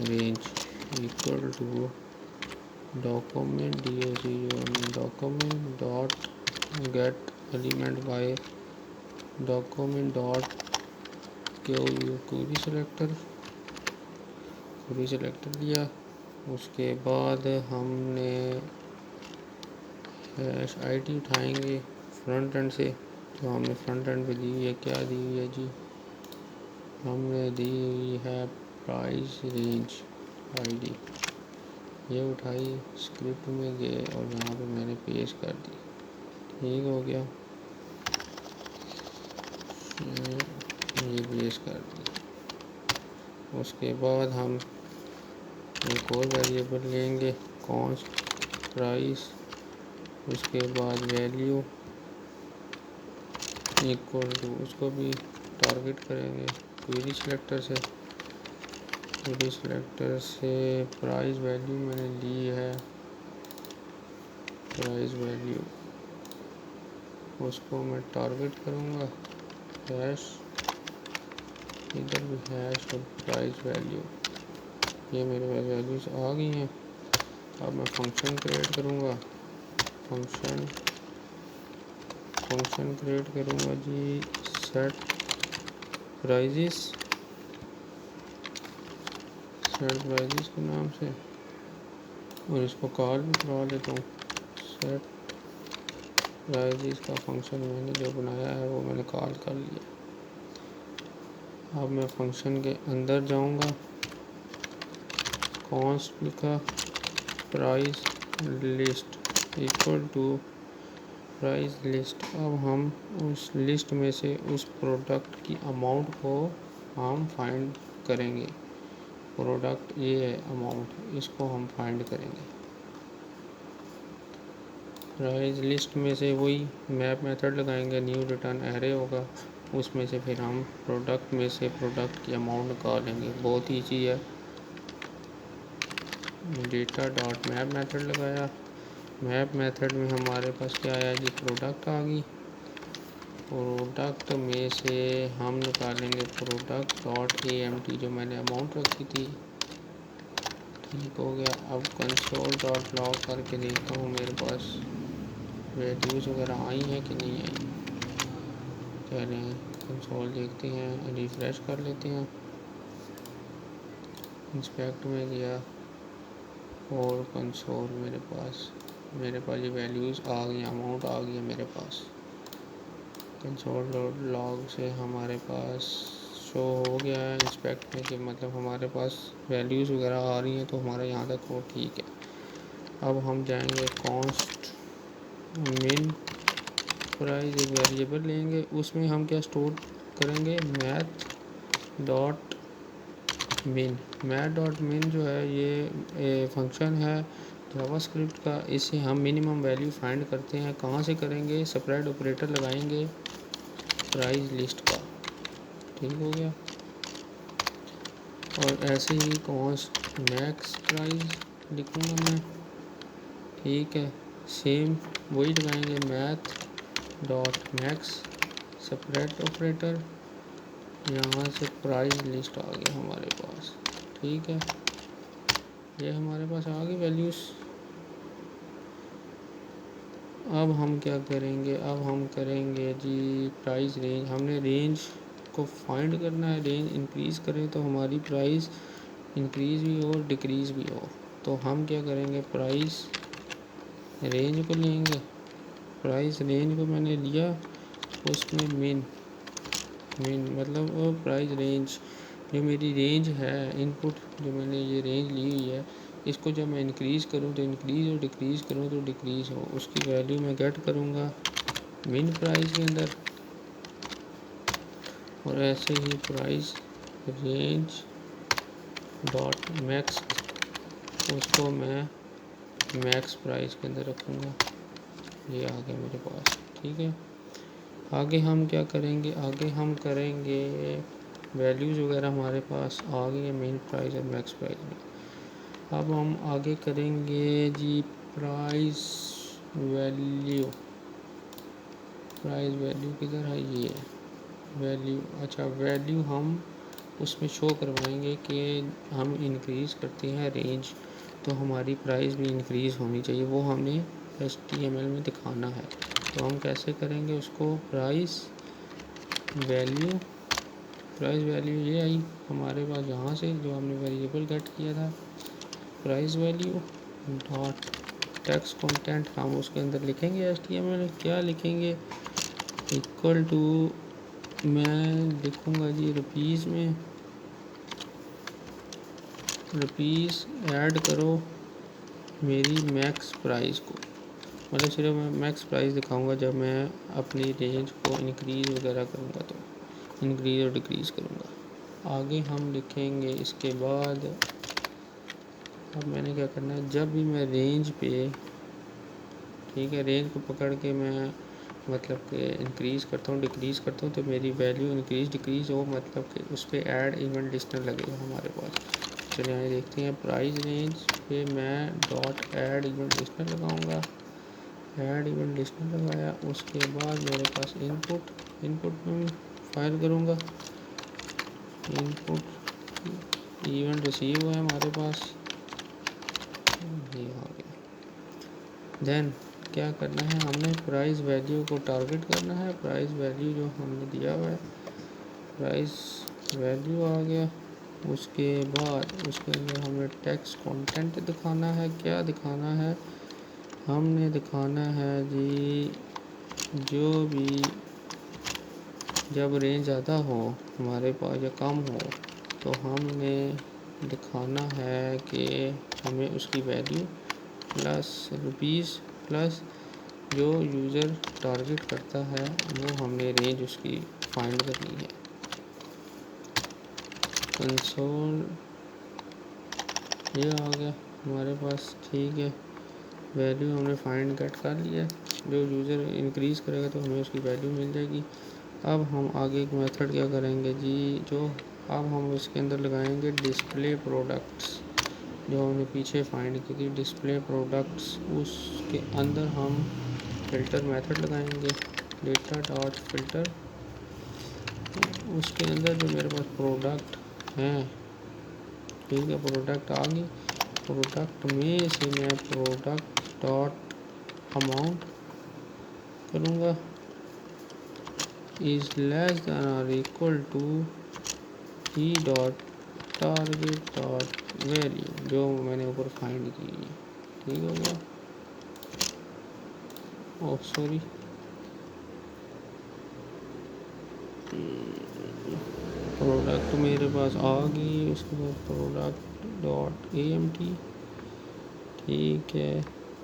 range equal to document document dot get element by document dot query selector दिया। उसके बाद हमने हैश आईडी उठाएंगे फ्रंट एंड से, तो हमने फ्रंट एंड पे दी हुई है, क्या दी हुई है जी, हमने दी हुई है प्राइस रेंज आईडी। ये उठाई, स्क्रिप्ट में गए और यहाँ पे मैंने पेस्ट कर दी, ठीक हो गया। ये पेस्ट कर दी। उसके बाद हम एक और वेरिएबल लेंगे, कॉस्ट प्राइस, उसके बाद वैल्यू इक्वल टू, उसको भी टारगेट करेंगे क्वेरी सिलेक्टर से प्राइस वैल्यू मैंने ली है, प्राइस वैल्यू उसको मैं टारगेट करूँगा, हैश, इधर भी हैश और प्राइस वैल्यू, ये मेरे पास वैल्यूज आ गई हैं। अब मैं फंक्शन क्रिएट करूँगा, फंक्शन क्रिएट करूँगा जी, सेट प्राइजेस के नाम से, और इसको कॉल भी करवा देता हूँ। सेट प्राइजेस का फंक्शन मैंने जो बनाया है वो मैंने कॉल कर लिया। अब मैं फंक्शन के अंदर जाऊंगा, कॉन्स्ट लिखा, price list equal to price list. अब हम उस लिस्ट में से उस प्रोडक्ट की अमाउंट को हम फाइंड करेंगे। प्रोडक्ट ये है अमाउंट, इसको हम फाइंड करेंगे। प्राइस लिस्ट में से वही मैप मेथड लगाएंगे, न्यू रिटर्न एरे होगा, उसमें से फिर हम प्रोडक्ट में से प्रोडक्ट की अमाउंट निकालेंगे। बहुत ईजी है। डेटा डॉट मैप मेथड लगाया, मैप मेथड में हमारे पास क्या आया जी, प्रोडक्ट आ गई। प्रोडक्ट में से हम निकालेंगे प्रोडक्ट डॉट AMT, जो मैंने अमाउंट रखी थी। ठीक हो गया। अब कंसोल डॉट लॉग करके देखता हूँ मेरे पास वैल्यूज़ वगैरह आई हैं कि नहीं आई। चलें कंसोल देखते हैं, रिफ्रेश कर लेते हैं। इंस्पेक्ट में गया और कंसोल मेरे पास ये वैल्यूज़ आ गई, अमाउंट आ गई है मेरे पास। कंसोल लॉग से हमारे पास शो हो गया है इंस्पेक्ट में कि मतलब हमारे पास वैल्यूज़ वगैरह आ रही हैं, तो हमारा यहाँ तक वो ठीक है। अब हम जाएंगे कॉन्स्ट मिन प्राइस, एक वेरिएबल लेंगे, उसमें हम क्या स्टोर करेंगे, मैथ डॉट मिन जो है ये फंक्शन है जावास्क्रिप्ट का। इसे हम मिनिमम वैल्यू फाइंड करते हैं। कहाँ से करेंगे, सेपरेट ऑपरेटर लगाएंगे प्राइस लिस्ट का। ठीक हो गया। और ऐसे ही कॉन्स्ट मैक्स प्राइस लिखूँगा मैं। ठीक है, सेम वही लगाएंगे, math dot max separate operator, यहाँ से प्राइस लिस्ट आ गया हमारे पास। ठीक है, ये हमारे पास आ गई वैल्यूज़। अब हम क्या करेंगे, अब हम करेंगे जी प्राइस रेंज। हमने रेंज को फाइंड करना है। रेंज इंक्रीज़ करें तो हमारी प्राइस इंक्रीज़ भी हो डिक्रीज़ भी हो। तो हम क्या करेंगे, प्राइस रेंज को लेंगे। प्राइस रेंज को मैंने लिया, उसमें मिन मतलब वो प्राइस रेंज जो मेरी रेंज है, इनपुट जो मैंने ये रेंज ली हुई है, इसको जब मैं इंक्रीज़ करूँ तो इंक्रीज़ और डिक्रीज़ करूँ तो डिक्रीज़ हो, उसकी वैल्यू मैं गेट करूँगा मिन प्राइस के अंदर। और ऐसे ही प्राइस रेंज डॉट मैक्स, उसको मैं मैक्स प्राइस के अंदर रखूँगा। ये आ गया मेरे पास। ठीक है, आगे हम क्या करेंगे, आगे हम करेंगे वैल्यूज़ वगैरह हमारे पास आ गई है मेन प्राइस और मैक्स प्राइस में। अब हम आगे करेंगे जी प्राइस वैल्यू। प्राइस वैल्यू किधर है, ये वैल्यू। अच्छा, वैल्यू हम उसमें शो करवाएंगे कि हम इंक्रीज़ करते हैं रेंज, तो हमारी प्राइस भी इंक्रीज़ होनी चाहिए। वो हमने HTML में दिखाना है। तो हम कैसे करेंगे उसको, प्राइस वैल्यू ये आई हमारे पास यहाँ से जो हमने वेरिएबल गेट किया था, price value dot text content. हम उसके अंदर लिखेंगे HTML में क्या लिखेंगे, इक्वल टू, मैं लिखूँगा जी रुपीज़ में, रुपीज़ ऐड करो मेरी मैक्स प्राइस को। मतलब सिर्फ मैं मैक्स प्राइस दिखाऊंगा जब मैं अपनी रेंज को इंक्रीज़ वगैरह करूँगा, तो इंक्रीज़ और डिक्रीज़ करूँगा। आगे हम लिखेंगे इसके बाद, अब मैंने क्या करना है, जब भी मैं रेंज पे, ठीक है, रेंज को पकड़ के मैं मतलब कि इंक्रीज़ करता हूँ डिक्रीज़ करता हूँ, तो मेरी वैल्यू इंक्रीज़ डिक्रीज़ हो, मतलब कि उस पर ऐड इवेंट लिस्टनर लगेगा हमारे पास। चलिए यहाँ देखते हैं, प्राइस रेंज पे मैं डॉट ऐड इवेंट लिस्टनर लगाऊंगा। ऐड इवेंट लिस्टनर लगाया, उसके बाद मेरे पास इनपुट में फाइल करूँगा। इनपुट इवेंट रिसीव है हमारे पास, ये आ गया। देन क्या करना है, हमने प्राइस वैल्यू को टारगेट करना है। प्राइस वैल्यू जो हमने दिया हुआ है, प्राइस वैल्यू आ गया। उसके बाद उसके अंदर हमें टेक्स्ट कंटेंट दिखाना है। क्या दिखाना है, हमने दिखाना है जी जो भी जब रेंज ज़्यादा हो हमारे पास या कम हो तो हमने दिखाना है कि हमें उसकी वैल्यू प्लस रुपीज़ प्लस जो यूज़र टारगेट करता है वो हमने रेंज उसकी फाइंड करनी है। कंसोल ये आ गया हमारे पास, ठीक है। वैल्यू हमने फाइंड गेट कर लिया, जो यूज़र इंक्रीज़ करेगा तो हमें उसकी वैल्यू मिल जाएगी। अब हम आगे एक मेथड क्या करेंगे जी, जो अब हम इसके अंदर लगाएंगे डिस्प्ले प्रोडक्ट्स, जो हमने पीछे फाइंड की थी डिस्प्ले प्रोडक्ट्स। उसके अंदर हम फ़िल्टर मेथड लगाएंगे, डेटा डॉट फिल्टर। उसके अंदर जो मेरे पास प्रोडक्ट हैं, ठीक है, प्रोडक्ट आ गई। प्रोडक्ट में से मैं प्रोडक्ट डॉट अमाउंट करूँगा इज़ लेस दैन और equal to E dot target dot value, जो मैंने ऊपर फाइंड की है। ठीक हो गया। ओह सॉरी, प्रोडक्ट मेरे पास आ गई। उसके बाद प्रोडक्ट डॉट AMT, ठीक है,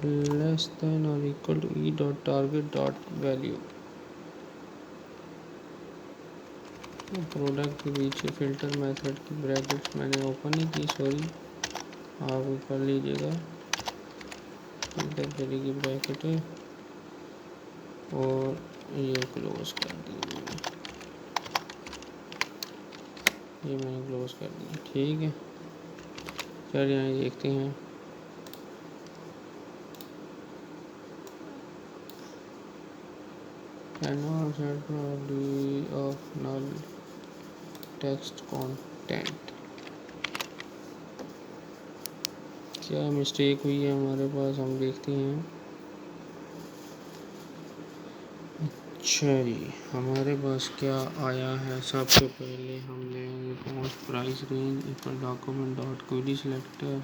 लेस देन और equal to E dot target dot value. Product के पीछे फ़िल्टर मेथड की ब्रैकेट्स मैंने ओपन नहीं की, सॉरी, आप कर लीजिएगा। फ़िल्टर करी की ब्रैकेट है और ये क्लोज कर दी मैंने, ये मैंने क्लोज कर दी, ठीक है। चलिए यहाँ देखते हैं। cannot set probability of null text content, क्या मिस्टेक हुई है हमारे पास, हम देखते हैं। अच्छा जी, हमारे पास क्या आया है। सबसे पहले हम लेंगे post price range equal document dot query selector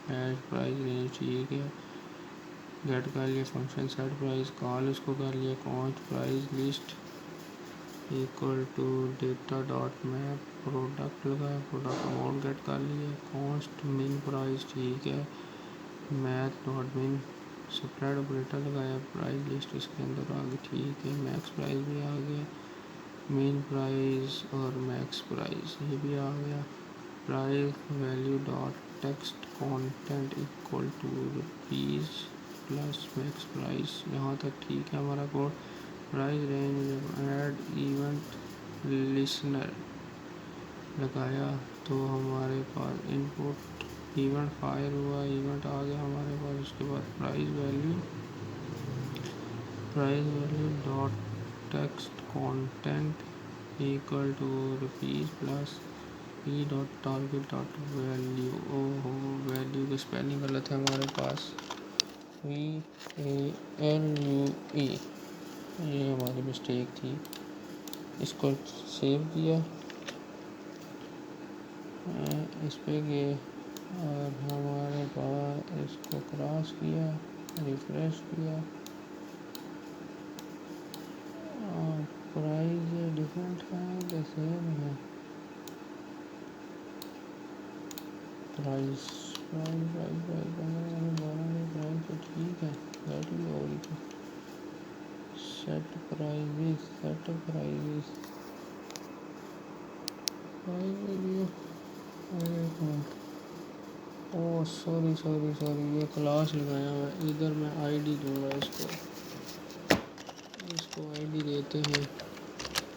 hash price range, ठीक है। गेट कर लिया फंक्शन सेट प्राइस, कॉल उसको कर लिया cost price list equal to data dot map, product लगाया, प्रोडक्ट अमाउंट गेट कर लिया, कॉस्ट मिन प्राइस, ठीक है। Math dot min spread operator लगाया, प्राइस लिस्ट इसके अंदर आ गई, ठीक है। मैक्स प्राइस भी आ गया, मेन प्राइस और मैक्स प्राइस ये भी आ गया। Price value dot text content equal to rupees plus max price, यहाँ तक ठीक है हमारा code. Price range add event listener लगाया तो हमारे पास इनपुट इवेंट फायर हुआ, इवेंट आ गया हमारे पास। उसके बाद price value dot text content equal to rupees plus e dot target dot value. ओहो, वैल्यू की स्पेलिंग गलत है हमारे पास, VALUE, ये हमारी मिस्टेक थी। इसको सेव किया, इस पे गए और हमारे पास इसको क्रॉस किया, रिफ्रेश किया, प्राइस डिफरेंट है या सेम है। प्राइस तो ठीक है, वैल्यू हो रही थी। सेट प्राइस ओह सॉरी, ये क्लास लगाया हुआ है इधर, मैं आईडी दूंगा इसको आईडी देते हैं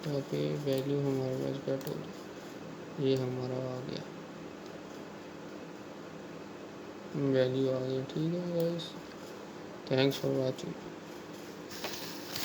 ताकि वैल्यू हमारे पास गेट हो जाए। ये हमारा आ गया, वैल्यू आ गई, ठीक है गाइस, थैंक्स फॉर वॉचिंग।